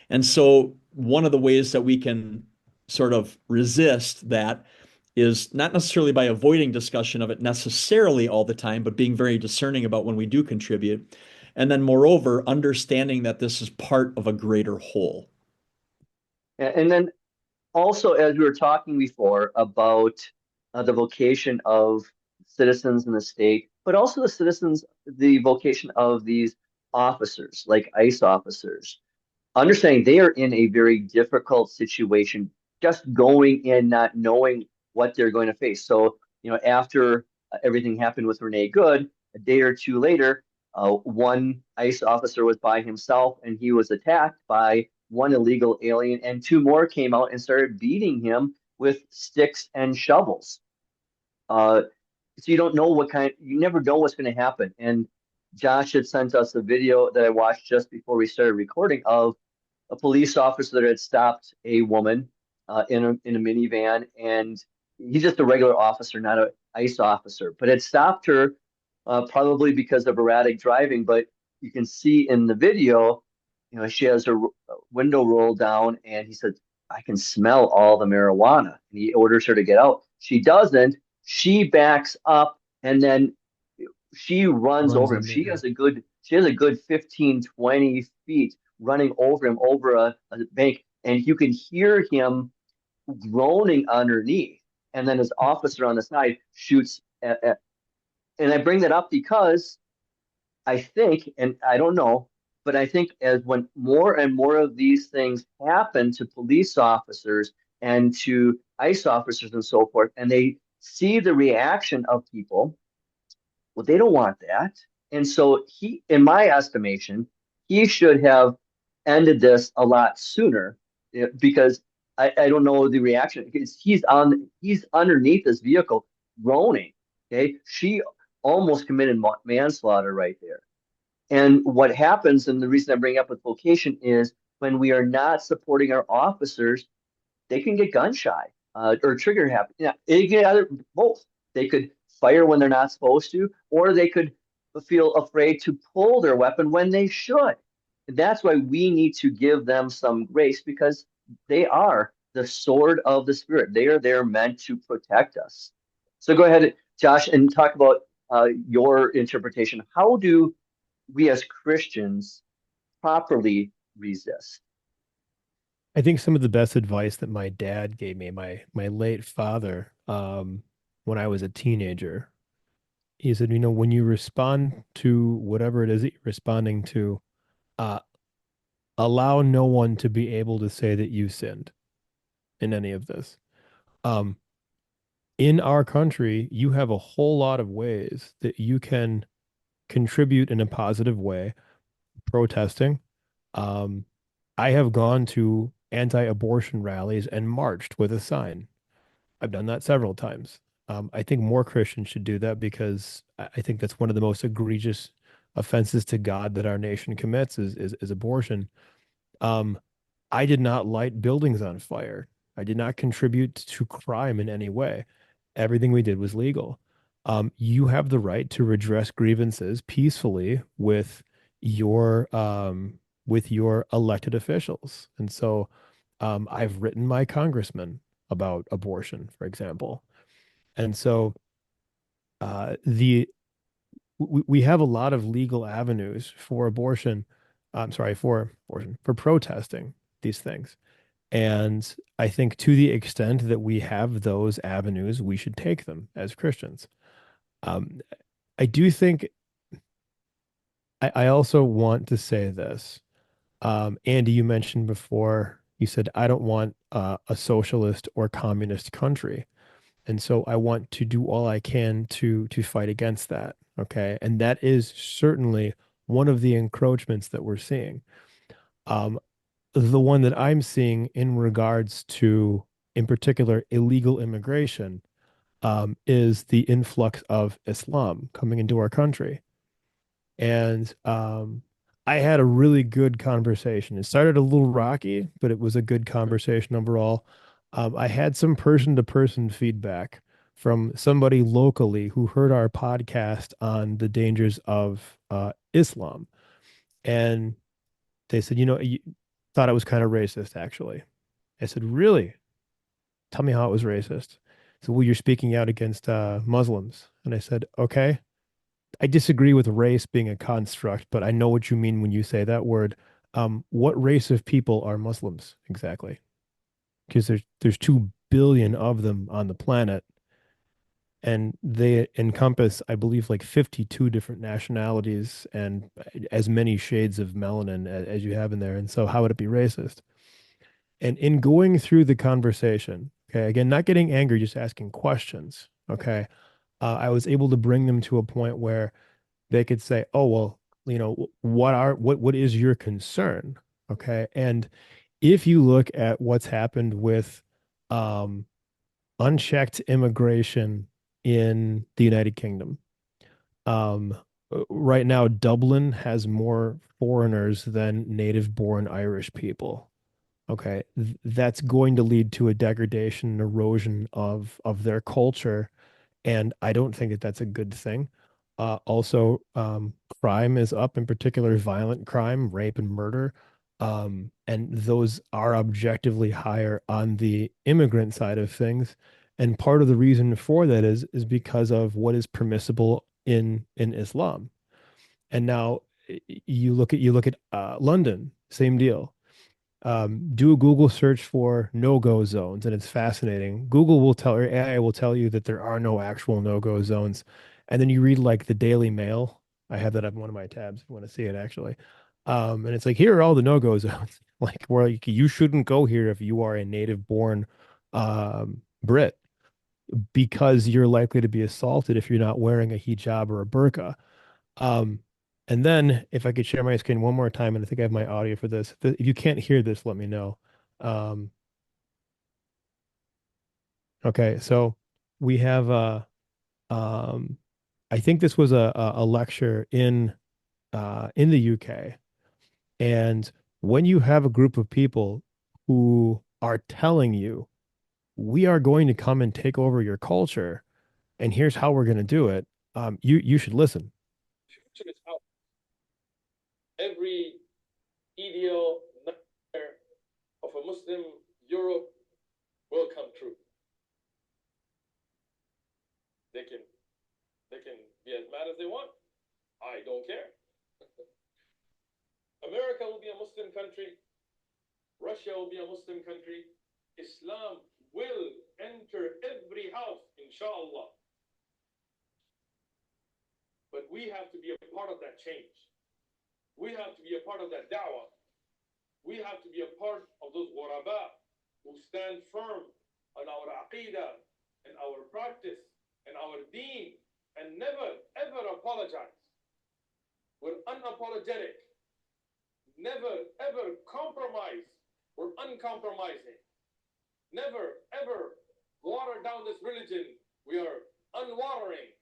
And so one of the ways that we can sort of resist that is not necessarily by avoiding discussion of it necessarily all the time, but being very discerning about when we do contribute, And then, moreover, understanding that this is part of a greater whole. And then also, as we were talking before about the vocation of citizens in the state, but also the vocation of these officers, like ICE officers, understanding they are in a very difficult situation, just going in not knowing what they're going to face. So, after everything happened with Renee Good, a day or two later, one ICE officer was by himself and he was attacked by one illegal alien, and two more came out and started beating him with sticks and shovels. Uh, so you never know what's going to happen. And Josh had sent us a video that I watched just before we started recording of a police officer that had stopped a woman in a minivan, and he's just a regular officer, not an ICE officer, but had stopped her probably because of erratic driving. But you can see in the video, she has her window rolled down, and he said, "I can smell all the marijuana." And he orders her to get out. She doesn't. She backs up, and then she runs Runs over him. into him. She has a good 15, 20 feet running over him over a bank, and you can hear him groaning underneath. And then his officer on the side shoots and I bring that up because I think, and I don't know, but I think as when more and more of these things happen to police officers and to ICE officers and so forth, and they see the reaction of people, well, they don't want that. And so in my estimation, he should have ended this a lot sooner, because I don't know the reaction because he's underneath this vehicle groaning. Okay. She almost committed manslaughter right there. And what happens, and the reason I bring up with vocation is when we are not supporting our officers, they can get gun shy or trigger happy. Yeah, it can either both. They could fire when they're not supposed to, or they could feel afraid to pull their weapon when they should. And that's why we need to give them some grace because they are the sword of the spirit. They are there meant to protect us. So go ahead, Josh, and talk about your interpretation. How do we as Christians properly resist? I think some of the best advice that my dad gave me, my late father, when I was a teenager, he said, when you respond to whatever it is that you're responding to, uh, allow no one to be able to say that you sinned in any of this. Um, in our country, you have a whole lot of ways that you can contribute in a positive way, protesting. Um, I have gone to anti-abortion rallies and marched with a sign. I've done that several times. I think more Christians should do that because I think that's one of the most egregious offenses to God that our nation commits is abortion. Um, I did not light buildings on fire. I did not contribute to crime in any way. Everything we did was legal. You have the right to redress grievances peacefully with your elected officials. And so I've written my congressman about abortion, for example. And so the we have a lot of legal avenues for abortion. I'm sorry, for abortion, for protesting these things. And I think to the extent that we have those avenues, we should take them as Christians. Um, I do think I also want to say this. Andy, you mentioned before, you said, I don't want a socialist or communist country. And so I want to do all I can to fight against that. Okay. And that is certainly one of the encroachments that we're seeing. Um, the one that I'm seeing in regards to, in particular, illegal immigration, is the influx of Islam coming into our country. And I had a really good conversation. It started a little rocky, but it was a good conversation overall. I had some person-to-person feedback from somebody locally who heard our podcast on the dangers of Islam. And they said, you thought it was kind of racist, actually. I said, really? Tell me how it was racist. So, well, you're speaking out against Muslims. And I said, okay. I disagree with race being a construct, but I know what you mean when you say that word. What race of people are Muslims exactly? Because there's 2 billion of them on the planet, and they encompass, I believe, like 52 different nationalities and as many shades of melanin as you have in there. And so, how would it be racist? And in going through the conversation, okay, again, not getting angry, just asking questions, okay, I was able to bring them to a point where they could say, "Oh, well, what is your concern?" Okay, and if you look at what's happened with um, unchecked immigration in the United Kingdom, um, right now Dublin has more foreigners than native-born Irish people. Okay, that's going to lead to a degradation and erosion of their culture, and I don't think that that's a good thing. Also, crime is up, in particular, violent crime, rape and murder, and those are objectively higher on the immigrant side of things. And part of the reason for that is because of what is permissible in Islam. And now you look at London, same deal. Do a Google search for no-go zones, and it's fascinating. Google will tell, or AI will tell you that there are no actual no-go zones. And then you read like the Daily Mail. I have that on one of my tabs if you want to see it actually. And it's like, here are all the no-go zones. Like where like, you shouldn't go here if you are a native born Brit, because you're likely to be assaulted if you're not wearing a hijab or a burqa. Um, and then if I could share my screen one more time, and I think I have my audio for this. If you can't hear this, let me know. Um, okay, so we have um, I think this was a lecture in the UK. And when you have a group of people who are telling you, we are going to come and take over your culture, and here's how we're going to do it, you should listen. Every ideal nightmare of a Muslim Europe will come true. They can be as mad as they want. I don't care. America will be a Muslim country. Russia will be a Muslim country. Islam will enter every house, inshallah. But we have to be a part of that change. We have to be a part of that da'wah. We have to be a part of those ghuraba who stand firm on our aqidah and our practice and our deen and never, ever apologize. We're unapologetic. Never, ever compromise. We're uncompromising. Never, ever water down this religion. We are unwatering.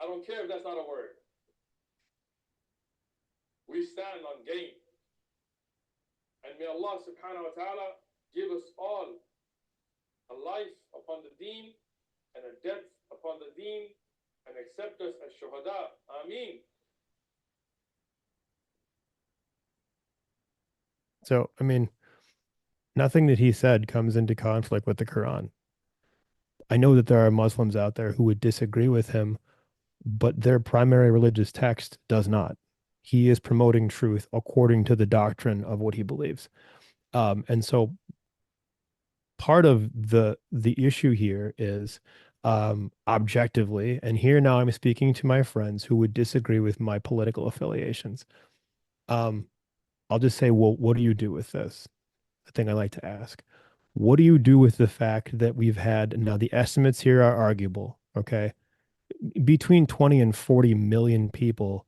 I don't care if that's not a word. We stand on game. And may Allah subhanahu wa ta'ala give us all a life upon the deen and a death upon the deen and accept us as shuhada. Ameen. So, I mean, nothing that he said comes into conflict with the Quran. I know that there are Muslims out there who would disagree with him, but their primary religious text does not. He is promoting truth according to the doctrine of what he believes. And so part of the issue here is objectively, and here now I'm speaking to my friends who would disagree with my political affiliations. Um, I'll just say, well, what do you do with this? The thing I like to ask. What do you do with the fact that we've had, now the estimates here are arguable, okay? Between 20 and 40 million people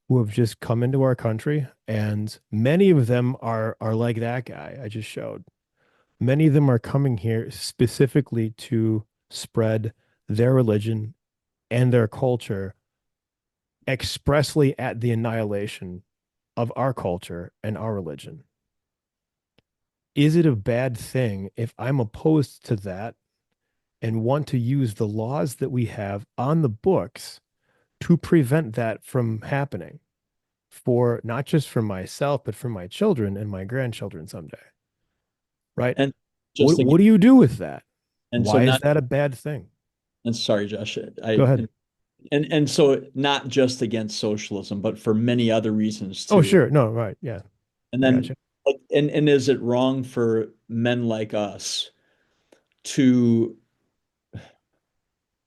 who have just come into our country, and many of them are like that guy I just showed. Many of them are coming here specifically to spread their religion and their culture expressly at the annihilation of our culture and our religion. Is it a bad thing if I'm opposed to that and want to use the laws that we have on the books to prevent that from happening, for not just for myself, but for my children and my grandchildren someday? Right? And just What again, do you do with that? and so Why is not, that a bad thing? and sorry, Josh, Go ahead. And so not just against socialism, but for many other reasons Oh, too. sure. No, right. Yeah. And I then gotcha. like and is it wrong for men like us to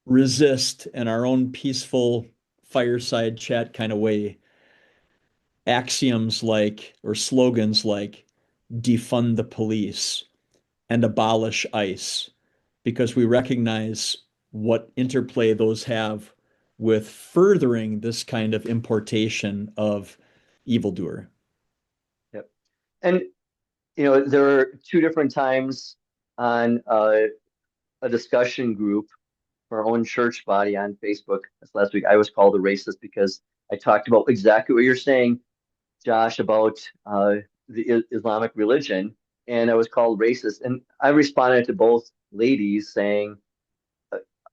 resist in our own peaceful fireside chat kind of way axioms like or slogans like defund the police and abolish ICE because we recognize what interplay those have with furthering this kind of importation of evildoer. Yep. And there are two different times on a discussion group for our own church body on Facebook. This last week, I was called a racist because I talked about exactly what you're saying, Josh, about the Islamic religion, and I was called racist. And I responded to both ladies saying,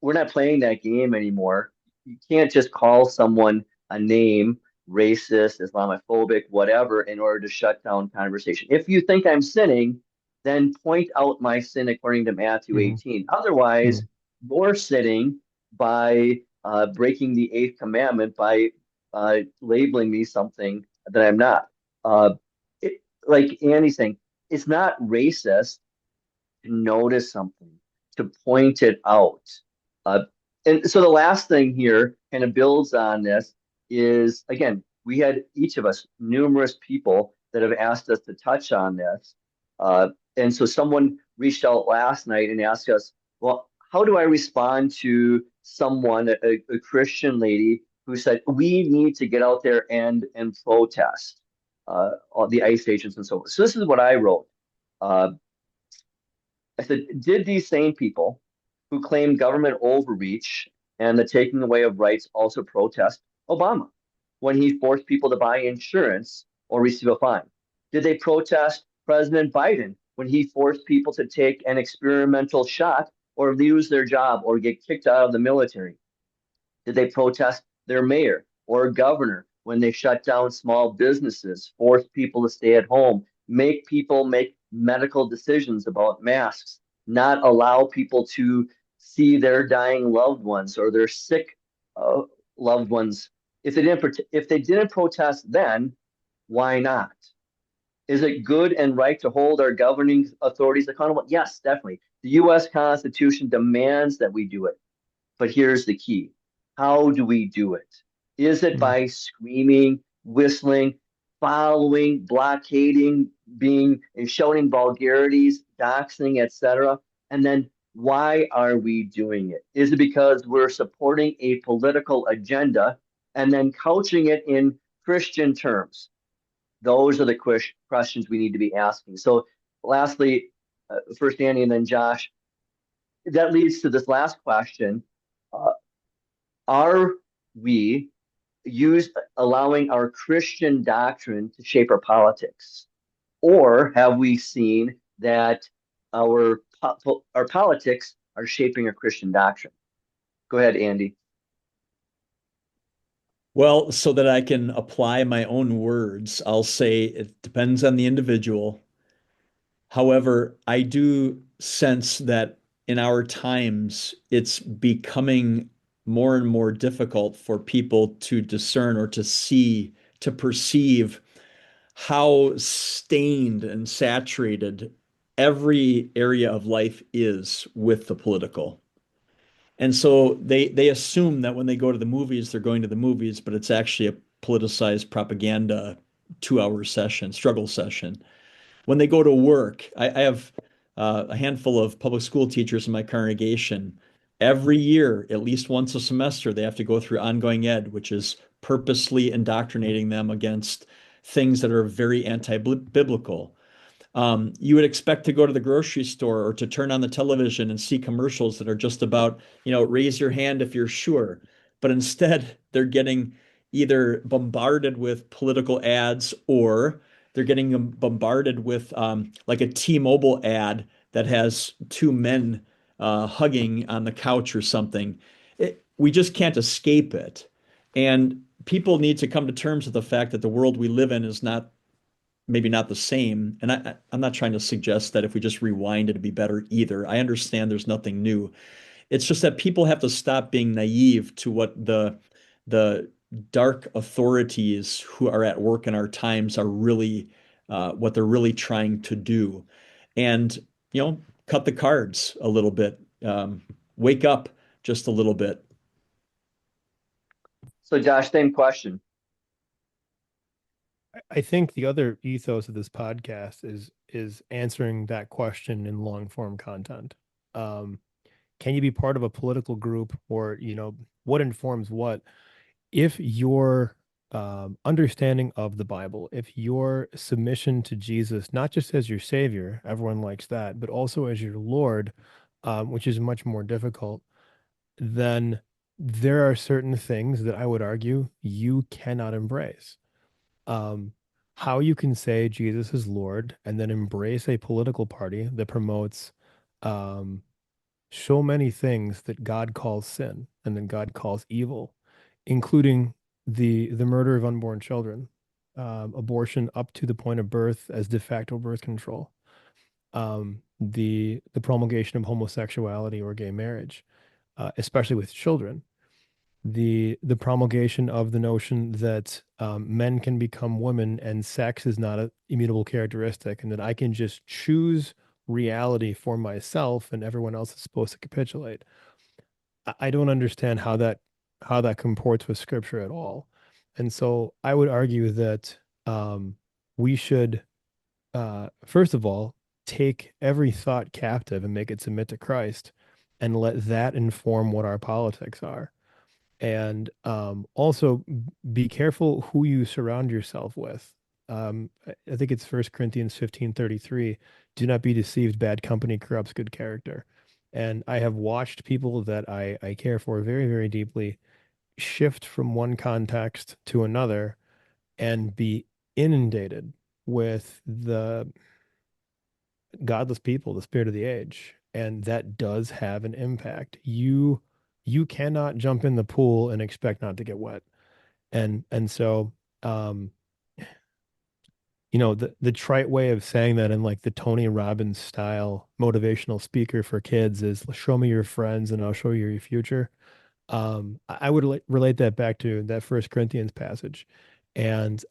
we're not playing that game anymore. You can't just call someone a name, racist, Islamophobic, whatever, in order to shut down conversation. If you think I'm sinning, then point out my sin according to Matthew Hmm. 18. Otherwise, Hmm. you're sinning by breaking the eighth commandment by labeling me something that I'm not. Uh, like Andy's saying, it's not racist to notice something, to point it out. Uh, and so the last thing here kind of builds on this is again, we had each of us numerous people that have asked us to touch on this. And so someone reached out last night and asked us, well, how do I respond to someone, a Christian lady who said, we need to get out there and protest all the ICE agents and so forth. So this is what I wrote. Uh, I said, did these same people who claim government overreach and the taking away of rights also protest Obama when he forced people to buy insurance or receive a fine? Did they protest President Biden when he forced people to take an experimental shot or lose their job or get kicked out of the military? Did they protest their mayor or governor when they shut down small businesses, forced people to stay at home, make people make medical decisions about masks, not allow people to see their dying loved ones or their sick uh, loved ones? If they didn't protest then, why not? Is it good and right to hold our governing authorities accountable? Yes, definitely. The U.S. Constitution demands that we do it. But here's the key. How do we do it? Is it Hmm. by screaming, whistling, following, blockading, being and shouting vulgarities, doxing, etc.? And then why are we doing it? Is it because we're supporting a political agenda and then couching it in Christian terms? Those are the questions we need to be asking. So, lastly, first Andy and then Josh, that leads to this last question. Uh, are we allowing our Christian doctrine to shape our politics? Or have we seen that our politics are shaping our Christian doctrine? Go ahead, Andy. Well, so that I can apply my own words, I'll say it depends on the individual. However, I do sense that in our times, it's becoming more and more difficult for people to discern or to see, to perceive how stained and saturated every area of life is with the political. And so they assume that when they go to the movies, they're going to the movies, but it's actually a politicized propaganda 2 hour session, struggle session. When they go to work, I have a handful of public school teachers in my congregation. Every year, at least once a semester, they have to go through ongoing ed, which is purposely indoctrinating them against things that are very anti-biblical. You would expect to go to the grocery store or to turn on the television and see commercials that are just about, raise your hand if you're sure. But instead, they're getting either bombarded with political ads or they're getting bombarded with like a T-Mobile ad that has two men hugging on the couch or something. We just can't escape it. And people need to come to terms with the fact that the world we live in is not maybe not the same. And I'm not trying to suggest that if we just rewind it'd be better either. I understand there's nothing new. It's just that people have to stop being naive to what the dark authorities who are at work in our times are really what they're really trying to do. And, cut the cards a little bit. Wake up just a little bit. So Josh, same question. I think the other ethos of this podcast is answering that question in long form content. Can you be part of a political group, or what informs what? If your understanding of the Bible, if your submission to Jesus, not just as your Savior, everyone likes that, but also as your Lord, which is much more difficult, then there are certain things that I would argue you cannot embrace. Um, how you can say Jesus is Lord and then embrace a political party that promotes um, so many things that God calls sin and then God calls evil, including the murder of unborn children, abortion up to the point of birth as de facto birth control, the promulgation of homosexuality or gay marriage, especially with children, the promulgation of the notion that men can become women and sex is not an immutable characteristic, and that I can just choose reality for myself and everyone else is supposed to capitulate. I don't understand how that comports with scripture at all. And so I would argue that we should first of all take every thought captive and make it submit to Christ and let that inform what our politics are. And also be careful who you surround yourself with. I think it's 1 Corinthians 15:33. Do not be deceived. Bad company corrupts good character. And I have watched people that I care for very, very deeply shift from one context to another and be inundated with the godless people, the spirit of the age. And that does have an impact. You cannot jump in the pool and expect not to get wet. And so um the trite way of saying that in like the Tony Robbins style motivational speaker for kids is show me your friends and I'll show you your future. I would relate that back to that First Corinthians passage, and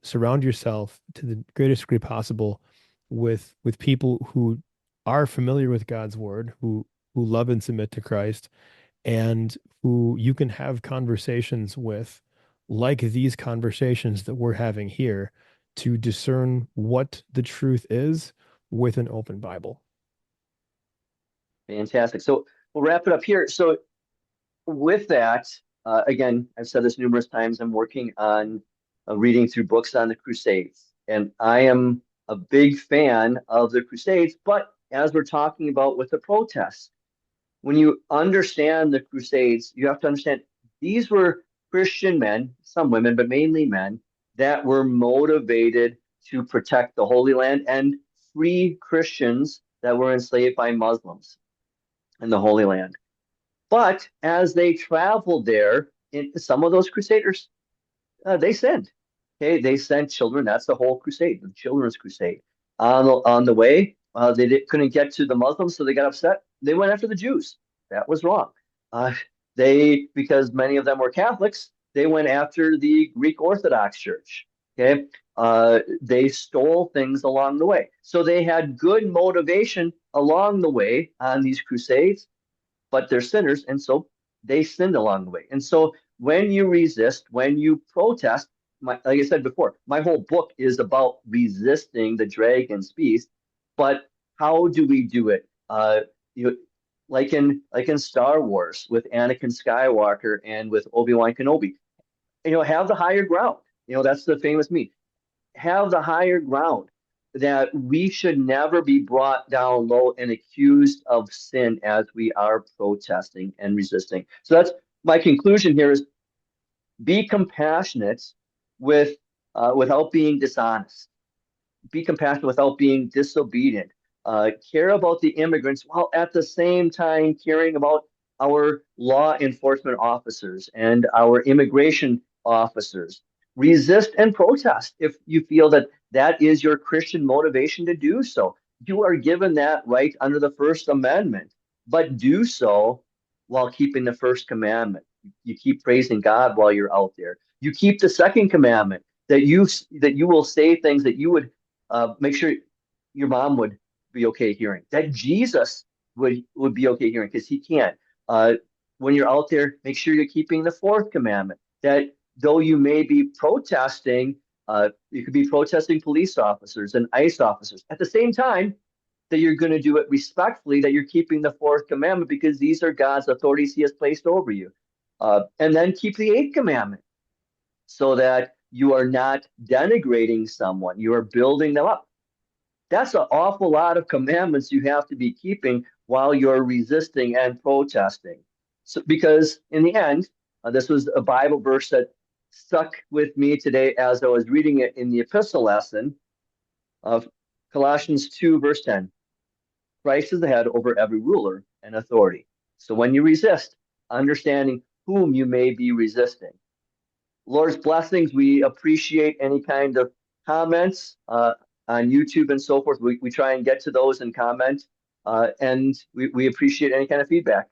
surround yourself to the greatest degree possible with people who are familiar with God's word, who love and submit to Christ, and who you can have conversations with, like these conversations that we're having here, to discern what the truth is with an open Bible. Fantastic. So we'll wrap it up here. So with that, again, I've said this numerous times, I'm working on reading through books on the Crusades. And I am a big fan of the Crusades, but as we're talking about with the protests, when you understand the Crusades, you have to understand these were Christian men, some women, but mainly men, that were motivated to protect the Holy Land and free Christians that were enslaved by Muslims in the Holy Land. But as they traveled there, some of those crusaders, they sinned. Okay, they sent children. That's the whole crusade, the children's crusade. On the way, couldn't get to the Muslims, so they got upset. They went after the Jews. That was wrong. Uh, because many of them were Catholics, they went after the Greek Orthodox Church. Okay, they stole things along the way. So they had good motivation along the way on these crusades, but they're sinners, and so they sinned along the way. And so when you resist, when you protest, like I said before, my whole book is about resisting the dragon's beast. But how do we do it? Like in Star Wars with Anakin Skywalker and with Obi-Wan Kenobi, have the higher ground. That's the famous meme. Have the higher ground, that we should never be brought down low and accused of sin as we are protesting and resisting. So that's my conclusion here: is be compassionate without being dishonest. Be compassionate without being disobedient. Care about the immigrants while at the same time caring about our law enforcement officers and our immigration officers. Resist and protest if you feel that that is your Christian motivation to do so. You are given that right under the First Amendment, but do so while keeping the first commandment. You keep praising God while you're out there. You keep the second commandment, that you will say things that you would make sure your mom would be okay hearing, that Jesus would be okay hearing, because he can't. When you're out there, make sure you're keeping the fourth commandment, that though you may be protesting, you could be protesting police officers and ICE officers at the same time, that you're going to do it respectfully, that you're keeping the fourth commandment because these are God's authorities he has placed over you. And then keep the eighth commandment, so that you are not denigrating someone, you are building them up. That's an awful lot of commandments you have to be keeping while you're resisting and protesting. So, because in the end, this was a Bible verse that stuck with me today as I was reading it in the epistle lesson of Colossians 2, verse 10. Christ is the head over every ruler and authority. So when you resist, understanding whom you may be resisting. Lord's blessings. We appreciate any kind of comments on YouTube and so forth. We try and get to those and comment, and we appreciate any kind of feedback.